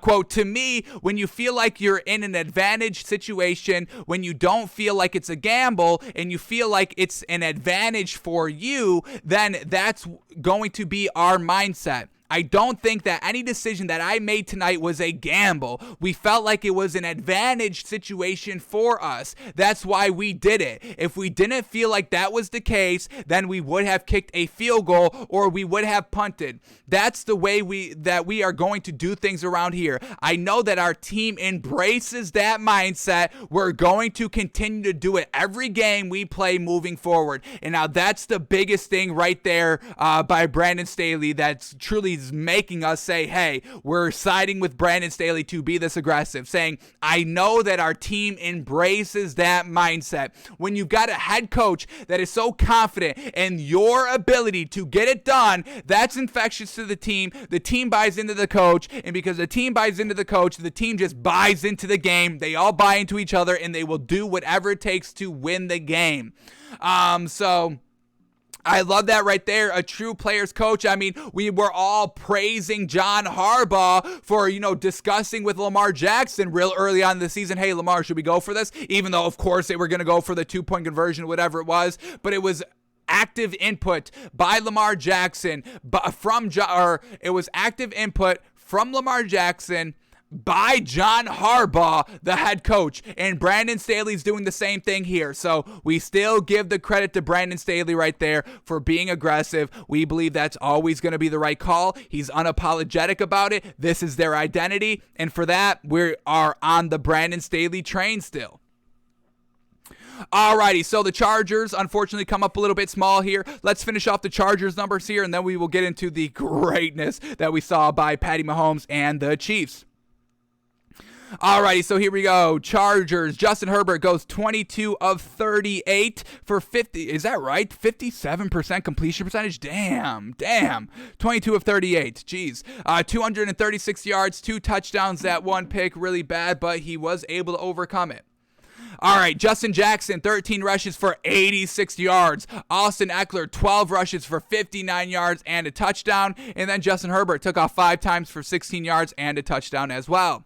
[SPEAKER 1] Quote, to me, when you feel like you're in an advantage situation, when you don't feel like it's a gamble and you feel like it's an advantage for you, then that's going to be our mindset. I don't think that any decision that I made tonight was a gamble. We felt like it was an advantage situation for us. That's why we did it. If we didn't feel like that was the case, then we would have kicked a field goal or we would have punted. That's the way we are going to do things around here. I know that our team embraces that mindset. We're going to continue to do it every game we play moving forward. And now that's the biggest thing right there by Brandon Staley that's truly making us say, hey, we're siding with Brandon Staley to be this aggressive, saying, I know that our team embraces that mindset. When you've got a head coach that is so confident in your ability to get it done, that's infectious to the team. The team buys into the coach, and because the team buys into the coach, the team just buys into the game. They all buy into each other, and they will do whatever it takes to win the game. So I love that right there, a true player's coach. I mean, we were all praising John Harbaugh for, discussing with Lamar Jackson real early on in the season, hey, Lamar, should we go for this? Even though, of course, they were going to go for the 2-point conversion, whatever it was. But it was active input by Lamar Jackson, it was active input from Lamar Jackson by John Harbaugh, the head coach, and Brandon Staley's doing the same thing here. So we still give the credit to Brandon Staley right there for being aggressive. We believe that's always going to be the right call. He's unapologetic about it. This is their identity, and for that, we are on the Brandon Staley train still. Alrighty, so the Chargers unfortunately come up a little bit small here. Let's finish off the Chargers numbers here, and then we will get into the greatness that we saw by Patty Mahomes and the Chiefs. Alrighty, so here we go. Chargers, Justin Herbert goes 22 of 38 for 50. Is that right? 57% completion percentage? Damn. 22 of 38. Jeez. 236 yards, 2 touchdowns, that one pick. Really bad, but he was able to overcome it. All right, Justin Jackson, 13 rushes for 86 yards. Austin Eckler, 12 rushes for 59 yards and a touchdown. And then Justin Herbert took off 5 times for 16 yards and a touchdown as well.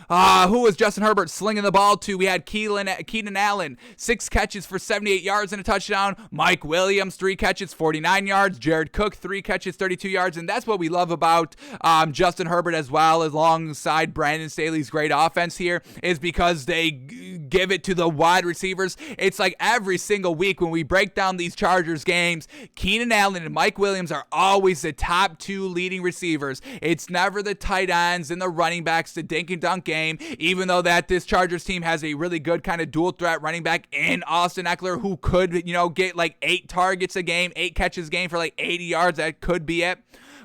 [SPEAKER 1] Who was Justin Herbert slinging the ball to? We had Keenan Allen, 6 catches for 78 yards and a touchdown. Mike Williams, 3 catches, 49 yards. Jared Cook, 3 catches, 32 yards. And that's what we love about Justin Herbert as well, alongside Brandon Staley's great offense here, is because they give it to the wide receivers. It's like every single week when we break down these Chargers games, Keenan Allen and Mike Williams are always the top 2 leading receivers. It's never the tight ends and the running backs, the dink and dunk game. Even though that this Chargers team has a really good kind of dual threat running back in Austin Eckler, who could, get like 8 targets a game, 8 catches a game for like 80 yards. That could be it.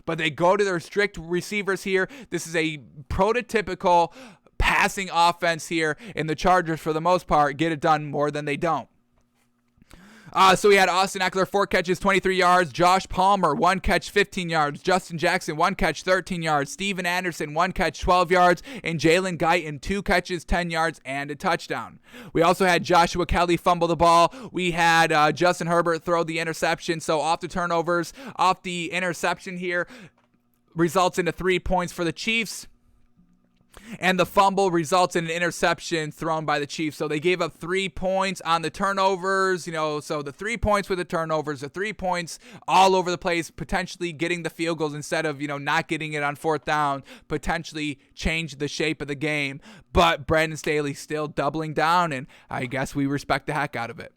[SPEAKER 1] But they go to their strict receivers here. This is a prototypical passing offense here, and the Chargers, for the most part, get it done more than they don't. So we had Austin Eckler, 4 catches, 23 yards. Josh Palmer, 1 catch, 15 yards. Justin Jackson, 1 catch, 13 yards. Steven Anderson, 1 catch, 12 yards. And Jalen Guyton, 2 catches, 10 yards, and a touchdown. We also had Joshua Kelly fumble the ball. We had Justin Herbert throw the interception. So off the turnovers, off the interception here, results into 3 points for the Chiefs. And the fumble results in an interception thrown by the Chiefs. So they gave up 3 points on the turnovers, so the 3 points with the turnovers, the 3 points all over the place, potentially getting the field goals instead of, not getting it on 4th down, potentially change the shape of the game. But Brandon Staley still doubling down, and I guess we respect the heck out of it.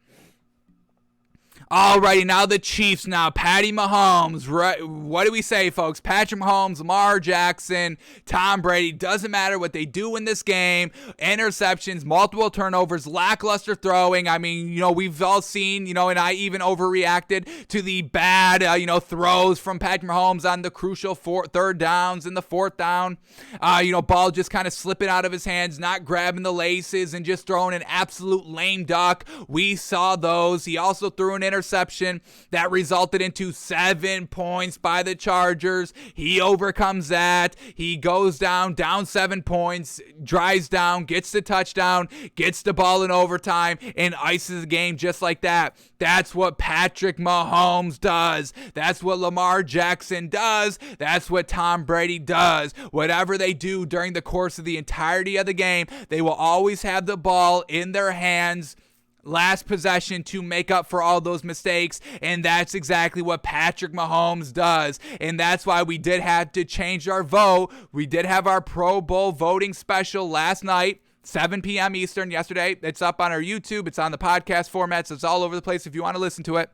[SPEAKER 1] Alrighty, now the Chiefs now. Patty Mahomes. Right, what do we say, folks? Patrick Mahomes, Lamar Jackson, Tom Brady. Doesn't matter what they do in this game. Interceptions, multiple turnovers, lackluster throwing. I mean, we've all seen, and I even overreacted to the bad, throws from Patrick Mahomes on the crucial 3rd downs and the 4th down. Ball just kind of slipping out of his hands, not grabbing the laces and just throwing an absolute lame duck. We saw those. He also threw an interception interception that resulted into 7 points by the Chargers. He overcomes that. He goes down 7 points, drives down, gets the touchdown, gets the ball in overtime, and ices the game just like that. That's what Patrick Mahomes does. That's what Lamar Jackson does. That's what Tom Brady does. Whatever they do during the course of the entirety of the game, they will always have the ball in their hands last possession to make up for all those mistakes, and that's exactly what Patrick Mahomes does. And that's why we did have to change our vote. We did have our Pro Bowl voting special last night, 7 p.m. Eastern yesterday. It's up on our YouTube. It's on the podcast formats. It's all over the place if you want to listen to it.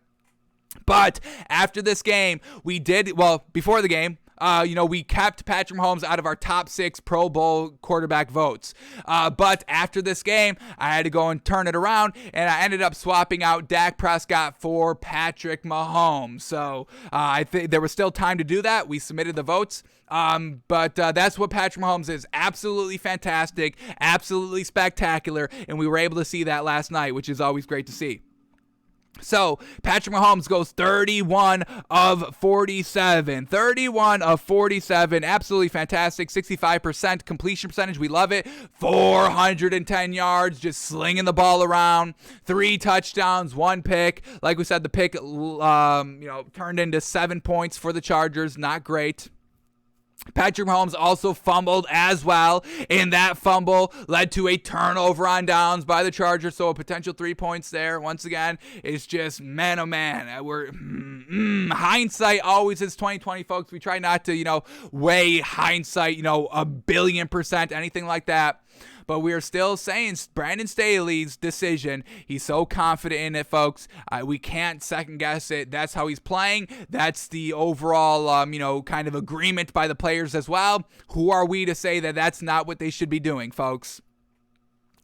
[SPEAKER 1] But after this game, before the game, we kept Patrick Mahomes out of our top 6 Pro Bowl quarterback votes. But after this game, I had to go and turn it around, and I ended up swapping out Dak Prescott for Patrick Mahomes. So I think there was still time to do that. We submitted the votes. But that's what Patrick Mahomes is. Absolutely fantastic, absolutely spectacular, and we were able to see that last night, which is always great to see. So, Patrick Mahomes goes 31 of 47. 31 of 47. Absolutely fantastic. 65% completion percentage. We love it. 410 yards, just slinging the ball around. 3 touchdowns, 1 pick. Like we said, the pick, turned into 7 points for the Chargers. Not great. Patrick Mahomes also fumbled as well, and that fumble led to a turnover on downs by the Chargers, so a potential 3 points there. Once again, it's just, man, oh man, we're hindsight always is 2020, folks. We try not to, weigh hindsight, 1,000,000,000%, anything like that. But we are still saying Brandon Staley's decision. He's so confident in it, folks. We can't second guess it. That's how he's playing. That's the overall, kind of agreement by the players as well. Who are we to say that that's not what they should be doing, folks?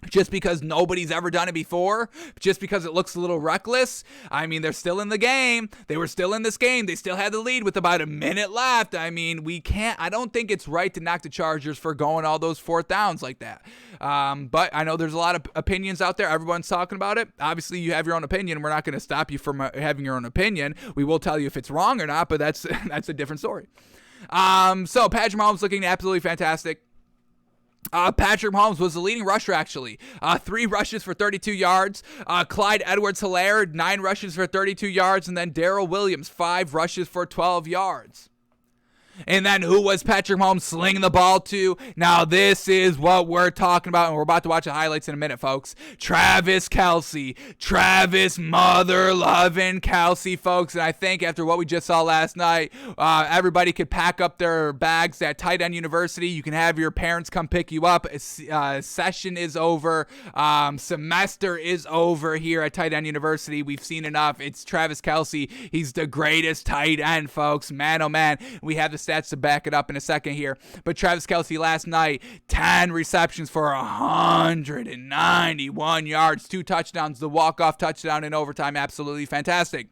[SPEAKER 1] Just because nobody's ever done it before, just because it looks a little reckless. I mean, they're still in the game. They were still in this game. They still had the lead with about a minute left. I mean, I don't think it's right to knock the Chargers for going all those 4th downs like that. But I know there's a lot of opinions out there. Everyone's talking about it. Obviously, you have your own opinion. We're not going to stop you from having your own opinion. We will tell you if it's wrong or not, but that's a different story. So Patrick Mahomes looking absolutely fantastic. Patrick Mahomes was the leading rusher, actually. 3 rushes for 32 yards. Clyde Edwards-Helaire, 9 rushes for 32 yards. And then Darrell Williams, 5 rushes for 12 yards. And then who was Patrick Mahomes slinging the ball to? Now this is what we're talking about, and we're about to watch the highlights in a minute, folks. Travis Kelce. Travis mother-loving Kelce, folks. And I think after what we just saw last night, everybody could pack up their bags at Tight End University. You can have your parents come pick you up. Session is over. Semester is over here at Tight End University. We've seen enough. It's Travis Kelce. He's the greatest tight end, folks. Man, oh man. We have the stats to back it up in a second here. But Travis Kelce last night, 10 receptions for 191 yards, 2 touchdowns, the walk-off touchdown in overtime. Absolutely fantastic.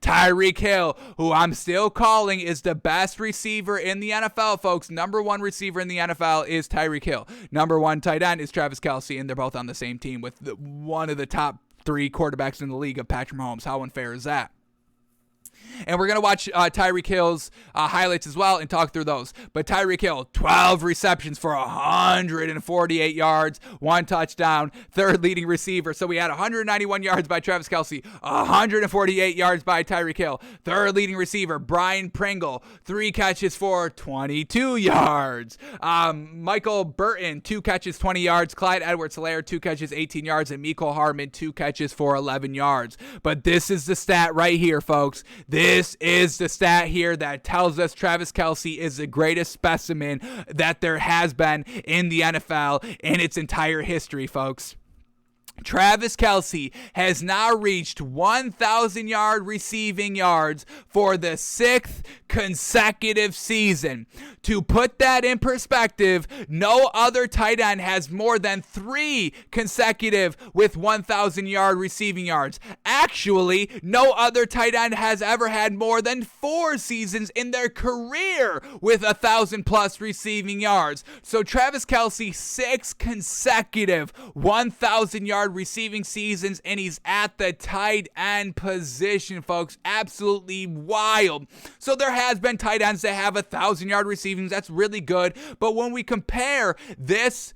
[SPEAKER 1] Tyreek Hill, who I'm still calling is the best receiver in the NFL, folks. Number 1 receiver in the NFL is Tyreek Hill. Number 1 tight end is Travis Kelce, and they're both on the same team with one of the top 3 quarterbacks in the league of Patrick Mahomes. How unfair is that? And we're going to watch Tyreek Hill's highlights as well and talk through those. But Tyreek Hill, 12 receptions for 148 yards, 1 touchdown, 3rd leading receiver. So we had 191 yards by Travis Kelce, 148 yards by Tyreek Hill. 3rd leading receiver, Brian Pringle, 3 catches for 22 yards. Michael Burton, 2 catches, 20 yards. Clyde Edwards-Helaire, 2 catches, 18 yards. And Mecole Hardman, 2 catches for 11 yards. But this is the stat right here, folks. This is the stat here that tells us Travis Kelce is the greatest specimen that there has been in the NFL in its entire history, folks. Travis Kelce has now reached 1,000-yard receiving yards for the 6th consecutive season. To put that in perspective, no other tight end has more than 3 consecutive with 1,000-yard receiving yards. Actually, no other tight end has ever had more than 4 seasons in their career with 1,000-plus receiving yards. So Travis Kelce, 6 consecutive 1,000-yard yard receiving seasons, and he's at the tight end position, folks. Absolutely wild. So there has been tight ends that have 1,000-yard receiving. That's really good. But when we compare this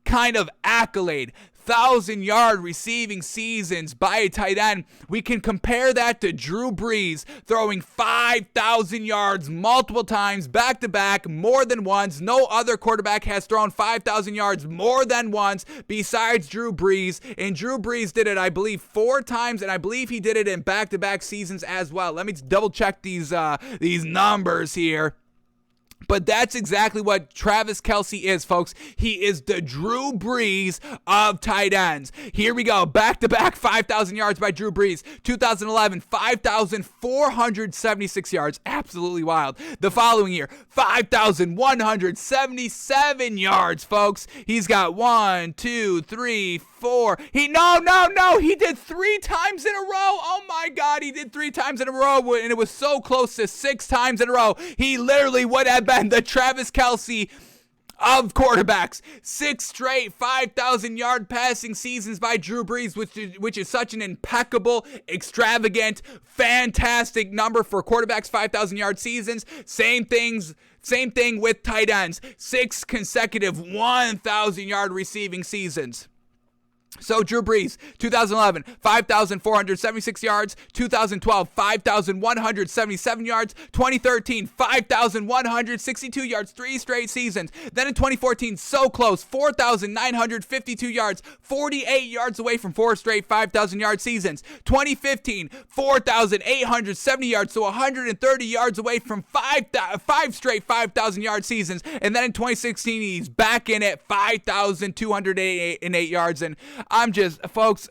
[SPEAKER 1] kind of accolade, 1,000-yard receiving seasons by a tight end, we can compare that to Drew Brees throwing 5,000 yards multiple times back-to-back, more than once. No other quarterback has thrown 5,000 yards more than once besides Drew Brees, and Drew Brees did it, I believe, 4 times, and I believe he did it in back-to-back seasons as well. Let me double-check these numbers here. But that's exactly what Travis Kelce is, folks. He is the Drew Brees of tight ends. Here we go. Back-to-back 5,000 yards by Drew Brees. 2011, 5,476 yards. Absolutely wild. The following year, 5,177 yards, folks. He's got 1, 2, 3, 4. He did 3 times in a row. Oh my God, he did 3 times in a row, and it was so close to 6 times in a row. He literally would have been the Travis Kelce of quarterbacks. 6 straight 5,000-yard passing seasons by Drew Brees, which is such an impeccable, extravagant, fantastic number for quarterbacks. 5,000-yard seasons. Same thing with tight ends. 6 consecutive 1,000-yard receiving seasons. So Drew Brees, 2011, 5,476 yards. 2012, 5,177 yards. 2013, 5,162 yards, 3 straight seasons. Then in 2014, so close, 4,952 yards, 48 yards away from 4 straight 5,000-yard seasons. 2015, 4,870 yards, so 130 yards away from 5 straight 5,000-yard seasons. And then in 2016, he's back in at 5,208 yards. And I'm just, folks,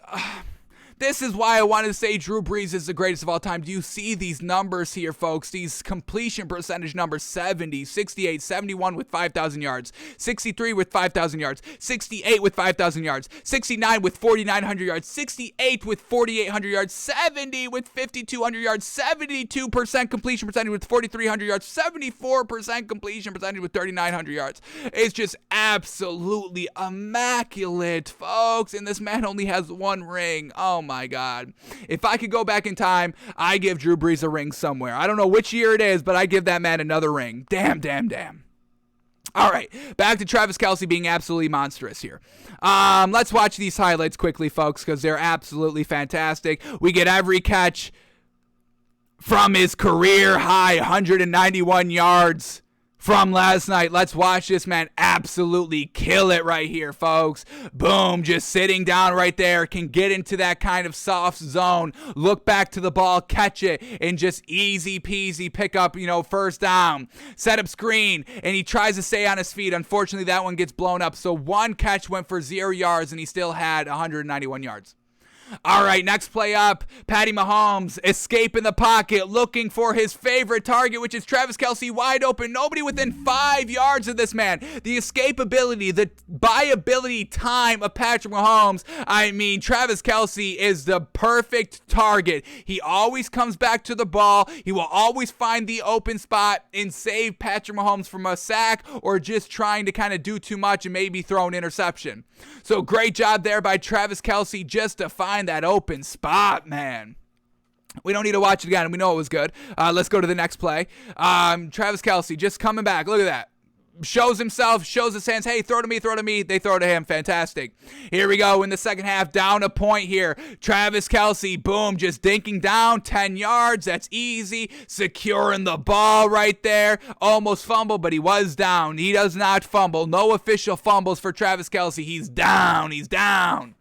[SPEAKER 1] this is why I wanted to say Drew Brees is the greatest of all time. Do you see these numbers here, folks? These completion percentage numbers: 70, 68, 71 with 5,000 yards, 63 with 5,000 yards, 68 with 5,000 yards, 69 with 4,900 yards, 68 with 4,800 yards, 70 with 5,200 yards, 72% completion percentage with 4,300 yards, 74% completion percentage with 3,900 yards. It's just absolutely immaculate, folks. And this man only has 1 ring. Oh my God. If I could go back in time, I give Drew Brees a ring somewhere. I don't know which year it is, but I give that man another ring. Damn. All right, back to Travis Kelce being absolutely monstrous here. Let's watch these highlights quickly, folks, because they're absolutely fantastic. We get every catch from his career high 191 yards from last night. Let's watch this man absolutely kill it right here, folks. Boom, just sitting down right there, can get into that kind of soft zone, look back to the ball, catch it, and just easy peasy pick up, first down. Set up screen, and he tries to stay on his feet. Unfortunately, that one gets blown up. So 1 catch went for 0 yards, and he still had 191 yards. All right, next play up, Patty Mahomes escaping the pocket, looking for his favorite target, which is Travis Kelce, wide open. Nobody within 5 yards of this man. The escapability, the buyability time of Patrick Mahomes. I mean, Travis Kelce is the perfect target. He always comes back to the ball. He will always find the open spot and save Patrick Mahomes from a sack or just trying to kind of do too much and maybe throw an interception. So great job there by Travis Kelce just to find that open spot, man. We don't need to watch it again. We know it was good. Let's go to the next play. Travis Kelce just coming back. Look at that. Shows himself, shows his hands. Hey, throw to me, throw to me. They throw to him. Fantastic. Here we go in the second half. Down a point here. Travis Kelce, boom, just dinking down 10 yards. That's easy. Securing the ball right there. Almost fumbled, but he was down. He does not fumble. No official fumbles for Travis Kelce. He's down. He's down.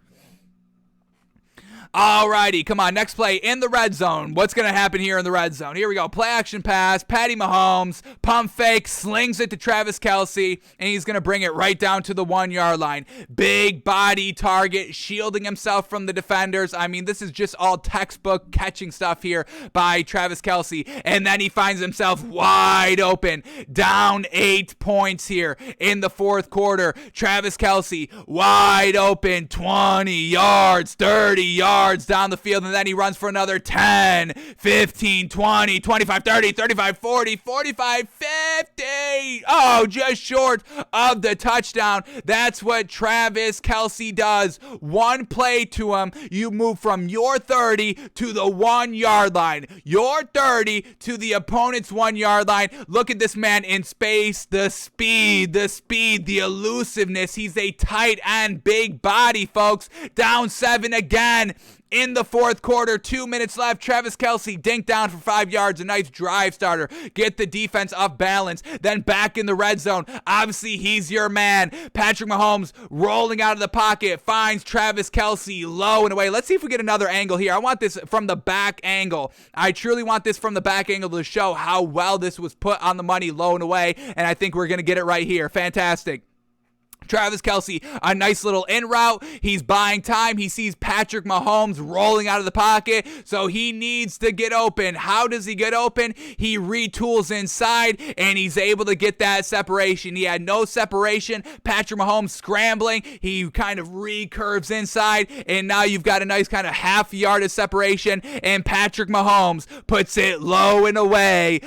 [SPEAKER 1] Alrighty, come on, next play in the red zone. What's going to happen here in the red zone? Here we go, play action pass, Patty Mahomes, pump fake, slings it to Travis Kelce, and he's going to bring it right down to the 1 yard line. Big body target, shielding himself from the defenders. I mean, this is just all textbook catching stuff here by Travis Kelce, and then he finds himself wide open, down 8 points here in the fourth quarter. Travis Kelce, wide open, 20 yards, 30 yards. yards down the field, and then he runs for another 10, 15, 20, 25, 30, 35, 40, 45, 50. Oh, just short of the touchdown. That's what Travis Kelce does. One play to him, you move from your 30 to the 1 yard line. Your 30 to the opponent's 1 yard line. Look at this man in space. The speed, the elusiveness. He's a tight end, big body, folks. Down 7 again. In the fourth quarter, 2 minutes left. Travis Kelce dinked down for 5 yards. A nice drive starter. Get the defense off balance. Then back in the red zone. Obviously, he's your man. Patrick Mahomes rolling out of the pocket. Finds Travis Kelce low and away. Let's see if we get another angle here. I want this from the back angle. I truly want this from the back angle to show how well this was put on the money low and away. And I think we're going to get it right here. Fantastic. Travis Kelce, a nice little in route. He's buying time. He sees Patrick Mahomes rolling out of the pocket, so he needs to get open. How does he get open? He retools inside, and he's able to get that separation. He had no separation. Patrick Mahomes scrambling. He kind of recurves inside, and now you've got a nice kind of half yard of separation, and Patrick Mahomes puts it low and away,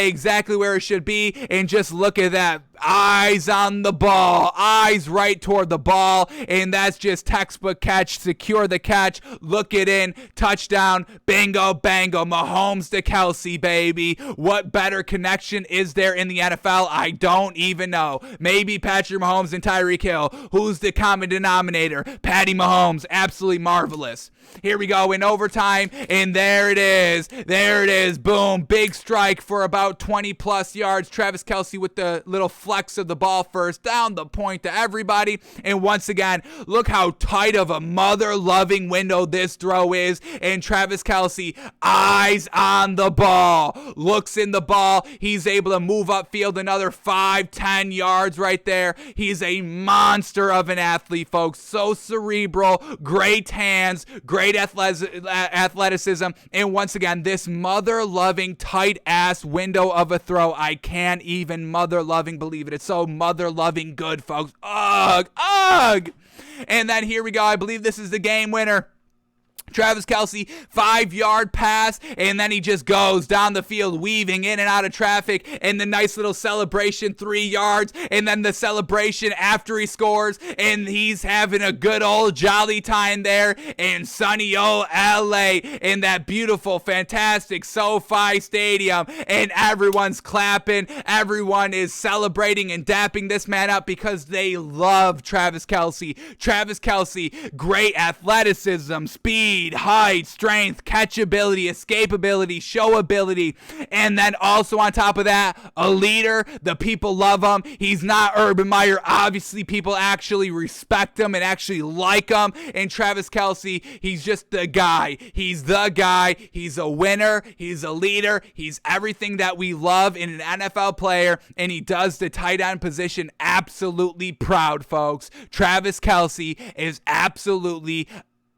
[SPEAKER 1] exactly where it should be, and just look at that. Eyes on the ball, eyes right toward the ball, and that's just textbook catch. Secure the catch, look it in, touchdown, bingo, bango, Mahomes to Kelce, baby. What better connection is there in the NFL? I don't even know. Maybe Patrick Mahomes and Tyreek Hill. Who's the common denominator? Patty Mahomes, absolutely marvelous. Here we go in overtime, and there it is, boom, big strike for about 20 plus yards. Travis Kelce with the little flex of the ball first down the point to everybody, and once again, look how tight of a mother-loving window this throw is, and Travis Kelce, eyes on the ball, looks in the ball, he's able to move upfield another 5-10 yards right there. He's a monster of an athlete, folks, so cerebral, great hands, great athleticism, and once again, this mother-loving, tight-ass window of a throw. I can't even mother-loving believe it. It's so mother-loving good, folks. Ugh. And then here we go. I believe this is the game winner. Travis Kelce, 5-yard pass, and then he just goes down the field, weaving in and out of traffic, and the nice little celebration, 3 yards, and then the celebration after he scores, and he's having a good old jolly time there in sunny old LA, in that beautiful, fantastic SoFi Stadium, and everyone's clapping, everyone is celebrating and dapping this man up because they love Travis Kelce. Travis Kelce, great athleticism, speed, height, strength, catchability, escapability, showability, and then also on top of that, a leader. The people love him. He's not Urban Meyer. Obviously, people actually respect him and actually like him. And Travis Kelce, he's just the guy. He's the guy. He's a winner. He's a leader. He's everything that we love in an NFL player, and he does the tight end position absolutely proud, folks. Travis Kelce is absolutely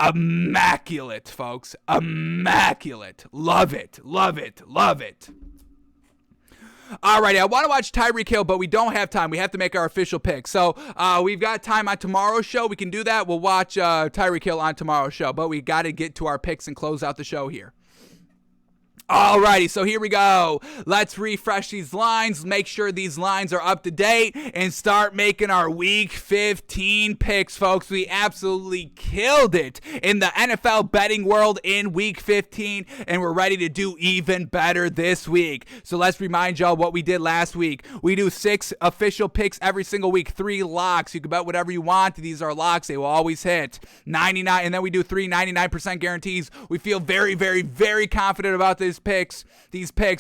[SPEAKER 1] immaculate, folks. Immaculate. Love it. Alrighty, I want to watch Tyreek Hill, but we don't have time. We have to make our official pick. So we've got time on tomorrow's show. We can do that. We'll watch Tyreek Hill on tomorrow's show, but we got to get to our picks and close out the show here. Alrighty, so here we go. Let's refresh these lines, make sure these lines are up to date, and start making our Week 15 picks, folks. We absolutely killed it in the NFL betting world in Week 15, and we're ready to do even better this week. So let's remind y'all what we did last week. We do 6 official picks every single week, 3 locks. You can bet whatever you want. These are locks. They will always hit 99, and then we do 3 99% guarantees. We feel very, very, very confident about these picks,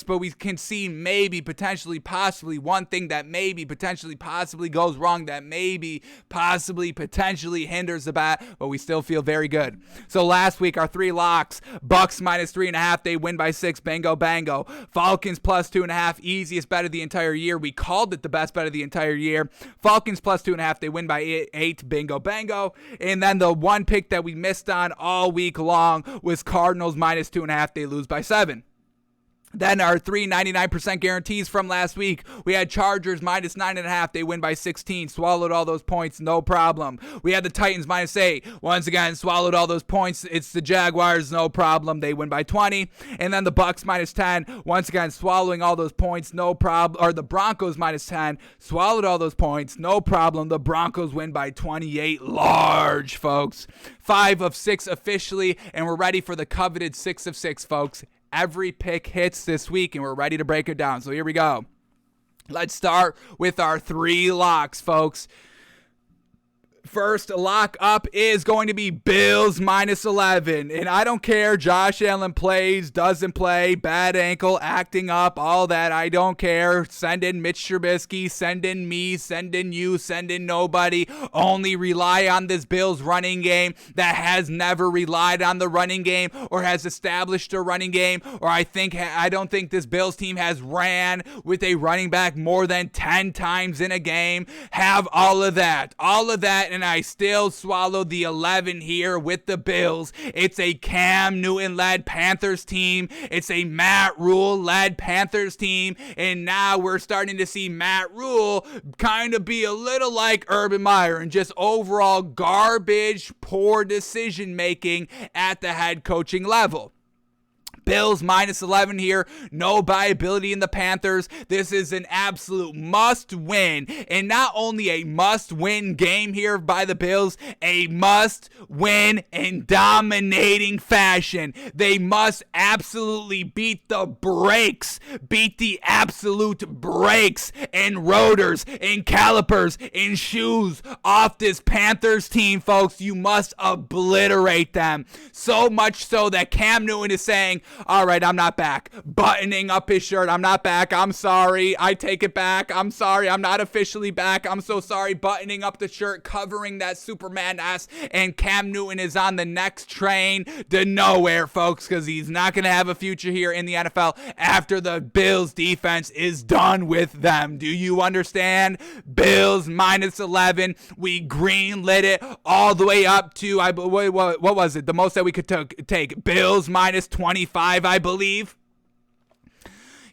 [SPEAKER 1] but we can see maybe, potentially, possibly one thing that maybe, potentially, possibly goes wrong, that maybe, possibly, potentially hinders the bet, but we still feel very good. So last week, our 3 locks: Bucks minus 3.5, they win by 6, bango, bango. Falcons plus 2.5, easiest bet of the entire year. We called it the best bet of the entire year. Falcons plus 2.5, they win by 8, bingo, bango. And then the one pick that we missed on all week long was Cardinals minus 2.5, they lose by 7. Then our 3.99% guarantees from last week. We had Chargers minus 9.5. They win by 16. Swallowed all those points, no problem. We had the Titans minus 8. Once again, swallowed all those points. It's the Jaguars, no problem. They win by 20. And then the Bucks minus 10. Once again, swallowing all those points, no problem. Or the Broncos minus 10. Swallowed all those points, no problem. The Broncos win by 28. Large, folks. 5 of 6 officially, and we're ready for the coveted 6 of 6, folks. Every pick hits this week, and we're ready to break it down. So here we go. Let's start with our 3 locks, folks. First lock up is going to be Bills minus 11. And I don't care. Josh Allen plays, doesn't play, bad ankle, acting up, all that. I don't care. Send in Mitch Trubisky, send in me, send in you, send in nobody. Only rely on this Bills running game that has never relied on the running game or has established a running game. Or I don't think this Bills team has ran with a running back more than 10 times in a game. Have all of that. And I still swallowed the 11 here with the Bills. It's a Cam Newton-led Panthers team. It's a Matt Rule-led Panthers team. And now we're starting to see Matt Rule kind of be a little like Urban Meyer and just overall garbage, poor decision-making at the head coaching level. Bills minus 11 here. No viability in the Panthers. This is an absolute must win. And not only a must win game here by the Bills, a must win in dominating fashion. They must absolutely beat the brakes. Beat the absolute brakes and rotors and calipers and shoes off this Panthers team, folks. You must obliterate them. So much so that Cam Newton is saying, all right, I'm not back. Buttoning up his shirt. I'm not back. I'm sorry. I take it back. I'm sorry. I'm not officially back. I'm so sorry. Buttoning up the shirt, covering that Superman ass. And Cam Newton is on the next train to nowhere, folks, because he's not going to have a future here in the NFL after the Bills defense is done with them. Do you understand? Bills minus 11. We greenlit it all the way up to, what was it? The most that we could take. Bills minus 25, I believe.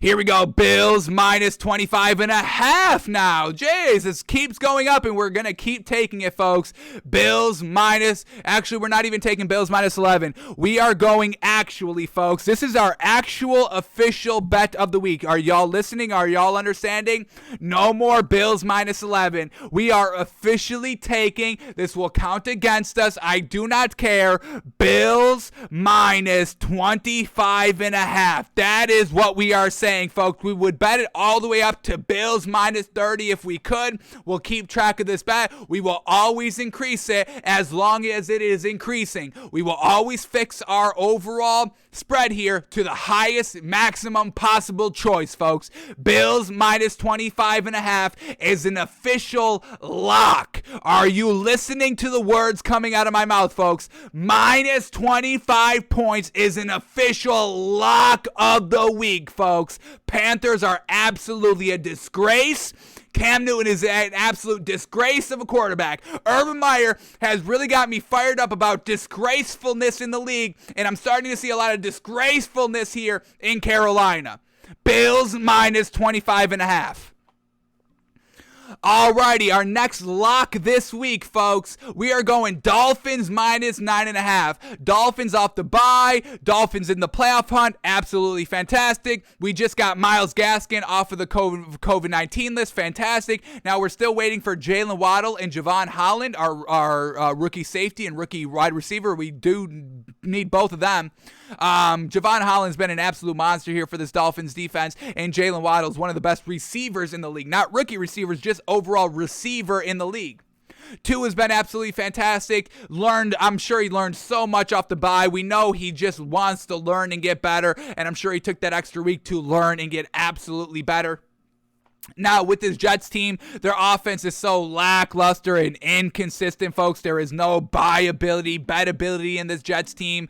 [SPEAKER 1] Here we go. Bills minus 25.5 now. Jeez, this keeps going up, and we're going to keep taking it, folks. Bills minus, actually, we're not even taking Bills minus 11. We are going actually, folks. This is our actual official bet of the week. Are y'all listening? Are y'all understanding? No more Bills minus 11. We are officially taking, this will count against us. I do not care. Bills minus 25.5. That is what we are saying, folks. We would bet it all the way up to Bills minus 30 if we could. We'll keep track of this bet. We will always increase it as long as it is increasing. We will always fix our overall spread here to the highest maximum possible choice, folks. Bills minus 25.5 is an official lock. Are you listening to the words coming out of my mouth, folks? Minus 25 points is an official lock of the week, folks. Panthers are absolutely a disgrace. Cam Newton is an absolute disgrace of a quarterback. Urban Meyer has really got me fired up about disgracefulness in the league, and I'm starting to see a lot of disgracefulness here in Carolina. Bills minus 25.5. Alrighty, our next lock this week, folks. We are going Dolphins minus 9.5. Dolphins off the bye. Dolphins in the playoff hunt. Absolutely fantastic. We just got Myles Gaskin off of the COVID-19 list. Fantastic. Now we're still waiting for Jalen Waddle and Javon Holland, our rookie safety and rookie wide receiver. We do need both of them. Javon Holland's been an absolute monster here for this Dolphins defense, and Jalen Waddle's one of the best receivers in the league. Not rookie receivers, just overall receiver in the league. Tua has been absolutely fantastic. I'm sure he learned so much off the bye. We know he just wants to learn and get better, and I'm sure he took that extra week to learn and get absolutely better. Now, with this Jets team, their offense is so lackluster and inconsistent, folks. There is no bettability in this Jets team.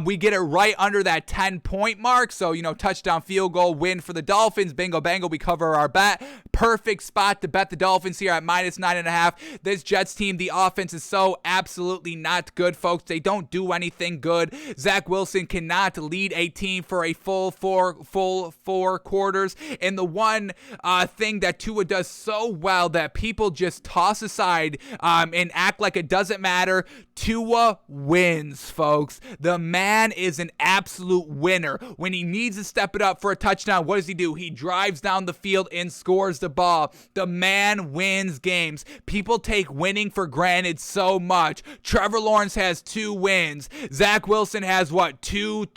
[SPEAKER 1] We get it right under that 10-point mark. So, touchdown, field goal, win for the Dolphins. Bingo, bango, we cover our bet. Perfect spot to bet the Dolphins here at -9.5. This Jets team, the offense is so absolutely not good, folks. They don't do anything good. Zach Wilson cannot lead a team for a full four quarters. And the one thing that Tua does so well that people just toss aside and act like it doesn't matter, Tua wins, folks. The man is an absolute winner. When he needs to step it up for a touchdown, what does he do? He drives down the field and scores the ball. The man wins games. People take winning for granted so much. Trevor Lawrence has 2 wins. Zach Wilson has two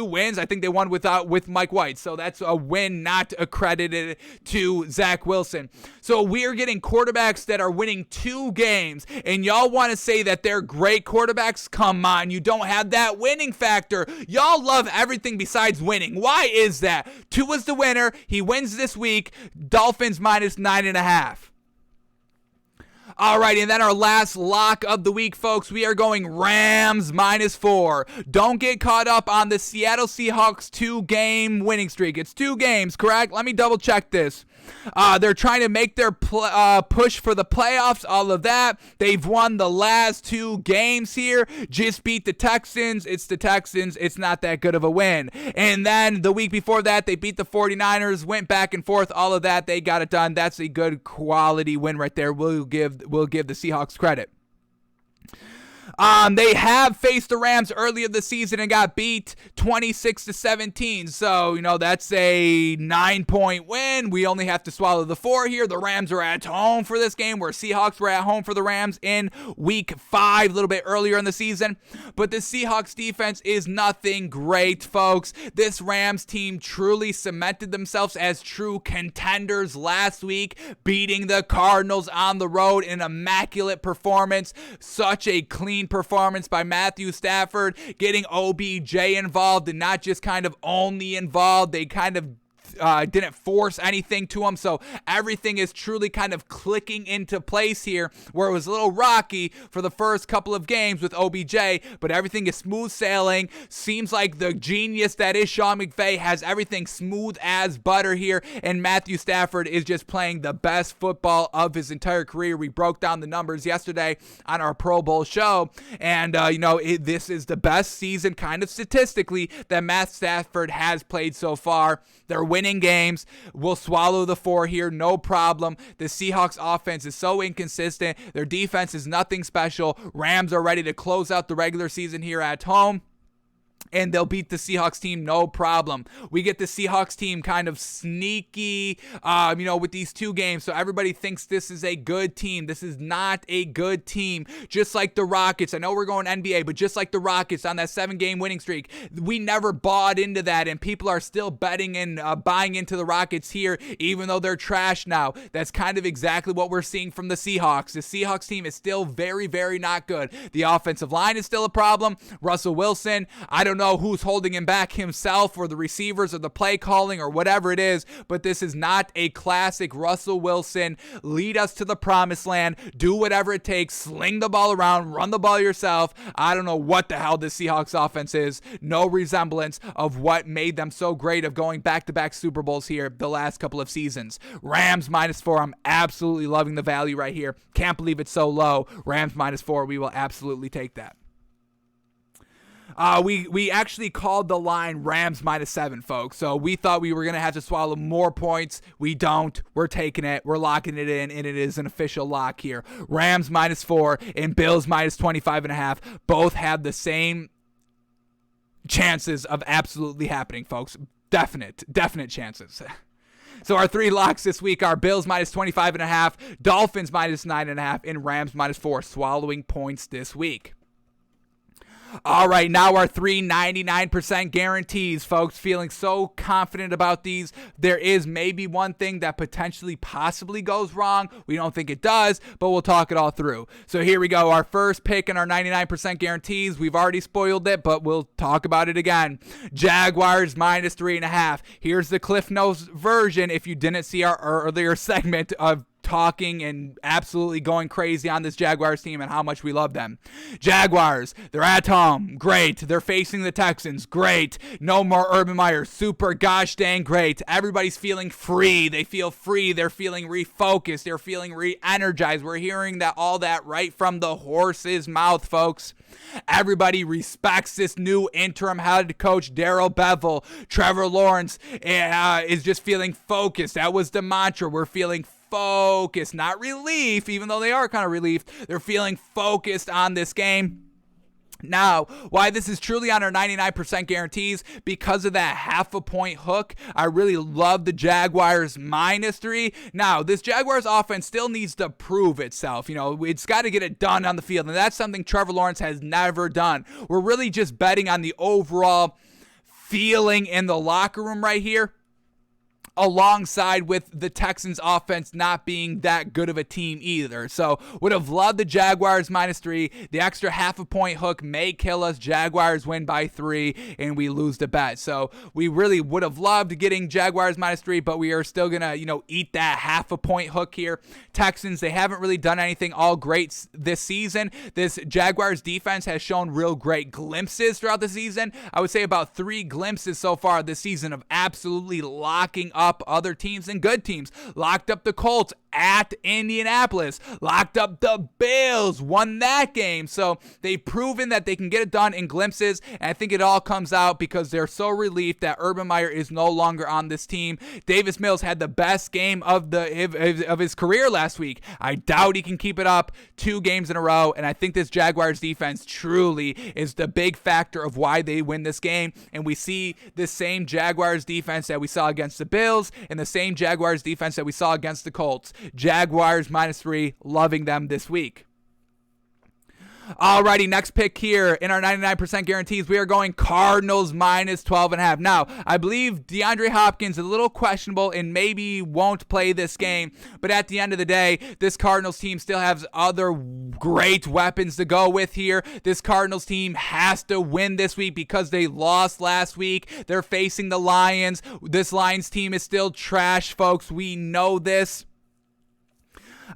[SPEAKER 1] wins? I think they won with Mike White. So that's a win not accredited to Zach Wilson. So we are getting quarterbacks that are winning 2 games, and y'all want to say that they're great quarterbacks? Come on, you don't have that winning factor. Y'all love everything besides winning. Why is that? Tua's the winner. He wins this week. Dolphins -9.5. All right, and then our last lock of the week, folks, we are going Rams -4. Don't get caught up on the Seattle Seahawks 2-game winning streak. It's 2 games, correct? Let me double check this. They're trying to make their push for the playoffs, all of that. They've won the last 2 games here. Just beat the Texans. It's the Texans. It's not that good of a win. And then the week before that, they beat the 49ers, went back and forth, all of that. They got it done. That's a good quality win right there. We'll give the Seahawks credit. They have faced the Rams earlier this season and got beat 26-17. So, that's a 9-point win. We only have to swallow the 4 here. The Rams are at home for this game, where Seahawks were at home for the Rams in week 5, a little bit earlier in the season. But the Seahawks defense is nothing great, folks. This Rams team truly cemented themselves as true contenders last week, beating the Cardinals on the road in an immaculate performance. Such a clean performance by Matthew Stafford, getting OBJ involved and not just kind of only involved. They kind of didn't force anything to him, so everything is truly kind of clicking into place here, where it was a little rocky for the first couple of games with OBJ, but everything is smooth sailing. Seems like the genius that is Sean McVay has everything smooth as butter here, and Matthew Stafford is just playing the best football of his entire career. We broke down the numbers yesterday on our Pro Bowl show, and this is the best season kind of statistically that Matt Stafford has played so far. They're winning games. We'll swallow the 4 here, no problem. The Seahawks offense is so inconsistent. Their defense is nothing special. Rams are ready to close out the regular season here at home, and they'll beat the Seahawks team, no problem. We get the Seahawks team kind of sneaky, with these 2 games. So everybody thinks this is a good team. This is not a good team. Just like the Rockets. I know we're going NBA, but just like the Rockets on that 7-game winning streak, we never bought into that, and people are still betting and buying into the Rockets here, even though they're trash now. That's kind of exactly what we're seeing from the Seahawks. The Seahawks team is still very, very not good. The offensive line is still a problem. Russell Wilson, I don't know who's holding him back, himself or the receivers or the play calling or whatever it is, but this is not a classic Russell Wilson, lead us to the promised land, do whatever it takes, sling the ball around, run the ball yourself. I don't know what the hell this Seahawks offense is. No resemblance of what made them so great of going back-to-back Super Bowls here the last couple of seasons. Rams -4. I'm absolutely loving the value right here. Can't believe it's so low. Rams -4. We will absolutely take that. We actually called the line Rams -7, folks. So we thought we were going to have to swallow more points. We don't. We're taking it. We're locking it in, and it is an official lock here. Rams -4 and Bills -25.5. Both have the same chances of absolutely happening, folks. Definite chances. So our 3 locks this week are Bills -25.5, Dolphins -9.5, and Rams -4, swallowing points this week. All right, now our 3.99% guarantees, folks. Feeling so confident about these. There is maybe one thing that potentially possibly goes wrong. We don't think it does, but we'll talk it all through. So here we go. Our first pick in our 99% guarantees. We've already spoiled it, but we'll talk about it again. Jaguars minus 3.5. Here's the Cliff Notes version if you didn't see our earlier segment of talking and absolutely going crazy on this Jaguars team and how much we love them. Jaguars, they're at home. Great. They're facing the Texans. Great. No more Urban Meyer. Super gosh dang great. Everybody's feeling free. They feel free. They're feeling refocused. They're feeling re-energized. We're hearing all that right from the horse's mouth, folks. Everybody respects this new interim head coach, Darrell Bevell. Trevor Lawrence is just feeling focused. That was the mantra. We're feeling focused, not relief, even though they are kind of relieved. They're feeling focused on this game. Now, why this is truly on our 99% guarantees, because of that half a point hook. I really love the Jaguars minus 3. Now, this Jaguars offense still needs to prove itself. It's got to get it done on the field, and that's something Trevor Lawrence has never done. We're really just betting on the overall feeling in the locker room right here, alongside with the Texans offense not being that good of a team either. So would have loved the Jaguars minus 3. The extra half a point hook may kill us. Jaguars win by 3 and we lose the bet. So we really would have loved getting Jaguars minus 3, but we are still gonna, eat that half a point hook here. Texans, they haven't really done anything all great this season. This Jaguars defense has shown real great glimpses throughout the season. I would say about 3 glimpses so far this season of absolutely locking up other teams and good teams. Locked up the Colts at Indianapolis. Locked up the Bills. Won that game. So they've proven that they can get it done in glimpses. And I think it all comes out because they're so relieved that Urban Meyer is no longer on this team. Davis Mills had the best game of his career last week. I doubt he can keep it up 2 games in a row. And I think this Jaguars defense truly is the big factor of why they win this game. And we see the same Jaguars defense that we saw against the Bills and the same Jaguars defense that we saw against the Colts. Jaguars minus 3, loving them this week. Alrighty, next pick here in our 99% guarantees, we are going Cardinals minus 12.5. Now, I believe DeAndre Hopkins is a little questionable and maybe won't play this game, but at the end of the day, this Cardinals team still has other great weapons to go with here. This Cardinals team has to win this week because they lost last week. They're facing the Lions. This Lions team is still trash, folks. We know this.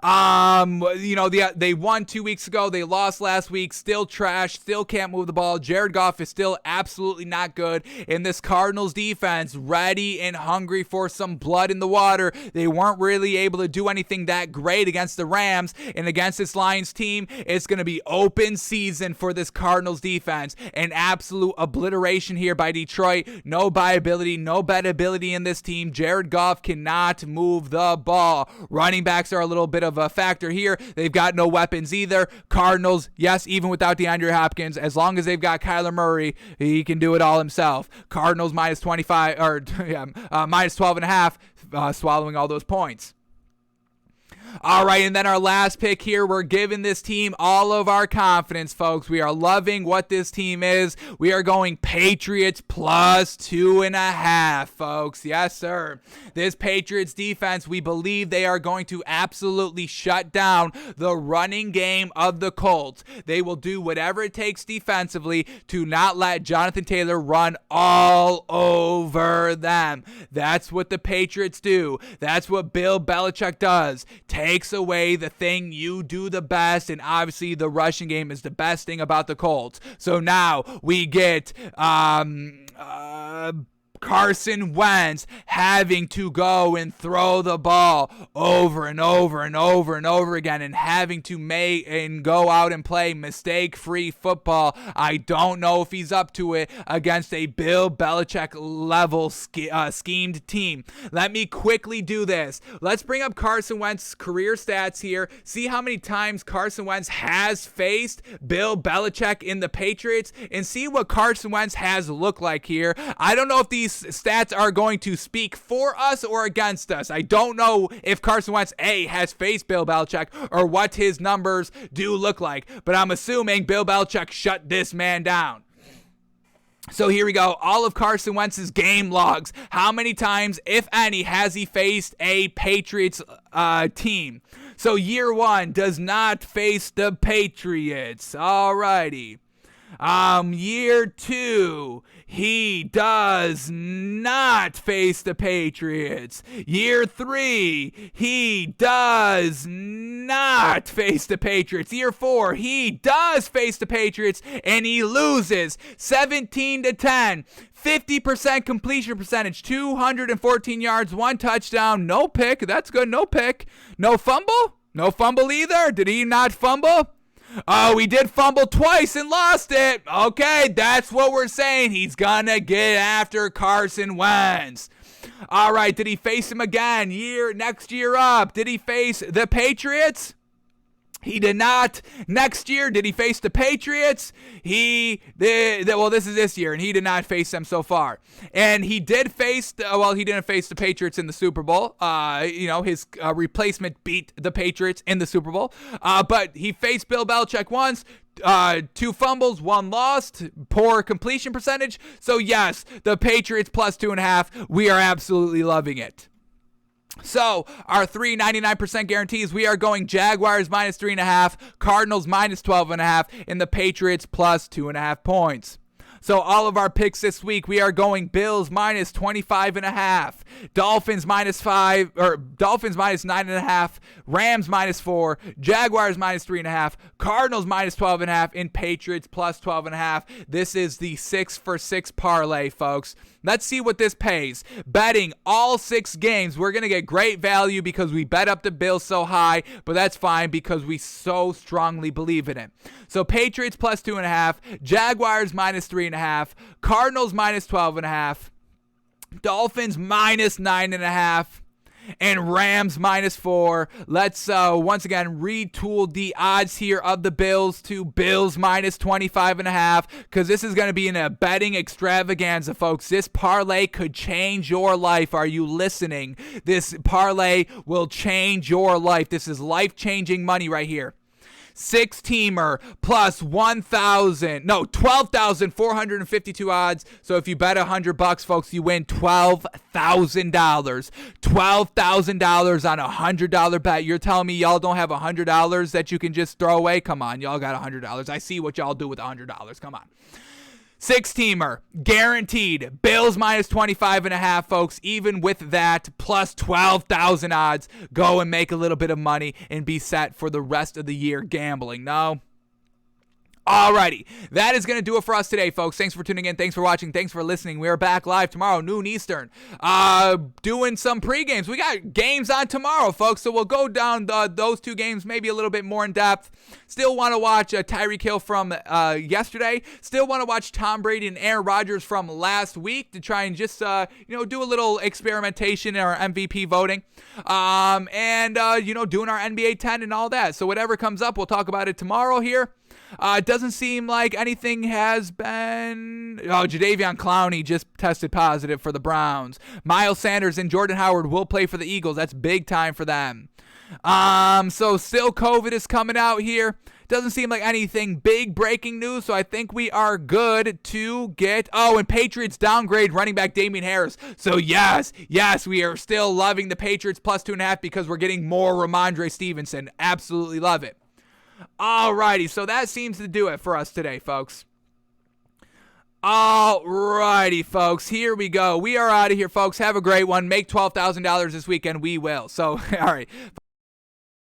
[SPEAKER 1] They won 2 weeks ago. They lost last week. Still trash. Still can't move the ball. Jared Goff is still absolutely not good. And this Cardinals defense, ready and hungry for some blood in the water. They weren't really able to do anything that great against the Rams. And against this Lions team, it's going to be open season for this Cardinals defense. An absolute obliteration here by Detroit. No viability, no bettability in this team. Jared Goff cannot move the ball. Running backs are a little bit of a factor here. They've got no weapons either. Cardinals, yes, even without DeAndre Hopkins, as long as they've got Kyler Murray, he can do it all himself. Cardinals minus 25 or minus 12.5, swallowing all those points. All right, and then our last pick here, we're giving this team all of our confidence, folks. We are loving what this team is. We are going Patriots plus 2.5, folks. Yes, sir. This Patriots defense, we believe they are going to absolutely shut down the running game of the Colts. They will do whatever it takes defensively to not let Jonathan Taylor run all over them. That's what the Patriots do. That's what Bill Belichick does. Takes away the thing you do the best, and obviously the rushing game is the best thing about the Colts. So now we get Carson Wentz having to go and throw the ball over and over and over and over again, and having to make and go out and play mistake-free football. I don't know if he's up to it against a Bill Belichick level schemed team. Let me quickly do this. Let's bring up Carson Wentz's career stats here. See how many times Carson Wentz has faced Bill Belichick in the Patriots, and see what Carson Wentz has looked like here. I don't know if these these stats are going to speak for us or against us. I don't know if Carson Wentz, A, has faced Bill Belichick or what his numbers do look like, but I'm assuming Bill Belichick shut this man down. So here we go. All of Carson Wentz's game logs. How many times, if any, has he faced a Patriots team? So year 1 does not face the Patriots. Alrighty. Year 2, he does not face the Patriots. Year 3, he does not face the Patriots. Year 4, he does face the Patriots, and he loses 17-10. 50% completion percentage, 214 yards, 1 touchdown, no pick. That's good, no pick. No fumble? No fumble either. Did he not fumble? Oh, he did fumble twice and lost it. Okay, that's what we're saying. He's gonna get after Carson Wentz. All right, did he face him again? Next year up. Did he face the Patriots? He did not. Next year, did he face the Patriots? This is this year, and he did not face them so far. And he did face, he didn't face the Patriots in the Super Bowl. His replacement beat the Patriots in the Super Bowl. But he faced Bill Belichick once. 2 fumbles, 1 lost, poor completion percentage. So yes, the Patriots plus 2.5. We are absolutely loving it. So, our 3.99% guarantees, we are going Jaguars minus 3.5, Cardinals minus 12.5, and the Patriots plus 2.5 points. So all of our picks this week, we are going Bills minus 25.5, Dolphins minus 9.5, Rams minus 4, Jaguars minus 3.5, Cardinals minus 12.5, and Patriots plus 12.5. This is the 6-for-6 parlay, folks. Let's see what this pays. Betting all 6 games, we're going to get great value because we bet up the Bills so high, but that's fine because we so strongly believe in it. So Patriots plus 2.5, Jaguars minus 3.5, Cardinals minus 12.5, Dolphins minus 9.5, and Rams minus 4. Let's once again retool the odds here of the Bills to Bills minus 25.5 because this is going to be in a betting extravaganza, folks. This parlay could change your life. Are you listening? This parlay will change your life. This is life-changing money right here. 6-teamer plus 12,452 odds. So if you bet $100, folks, you win $12,000. $12,000 on a $100 bet. You're telling me y'all don't have $100 that you can just throw away? Come on, y'all got $100. I see what y'all do with $100. Come on. 6-teamer, guaranteed. Bills minus 25.5, folks. Even with that, plus 12,000 odds. Go and make a little bit of money and be set for the rest of the year gambling. No? Alrighty, that is going to do it for us today, folks. Thanks for tuning in. Thanks for watching. Thanks for listening. We are back live tomorrow, noon Eastern, doing some pre-games. We got games on tomorrow, folks, so we'll go down those 2 games maybe a little bit more in depth. Still want to watch Tyreek Hill from yesterday. Still want to watch Tom Brady and Aaron Rodgers from last week to try and just, do a little experimentation in our MVP voting. Doing our NBA 10 and all that. So whatever comes up, we'll talk about it tomorrow here. It doesn't seem like anything has been... Jadeveon Clowney just tested positive for the Browns. Miles Sanders and Jordan Howard will play for the Eagles. That's big time for them. So still COVID is coming out here. Doesn't seem like anything big breaking news, so I think we are good to get... and Patriots downgrade running back Damian Harris. So yes, we are still loving the Patriots plus 2.5 because we're getting more Ramondre Stevenson. Absolutely love it. Alrighty, so that seems to do it for us today, folks. Alrighty, folks, here we go. We are out of here, folks. Have a great one. Make $12,000 this weekend. We will. So, alright.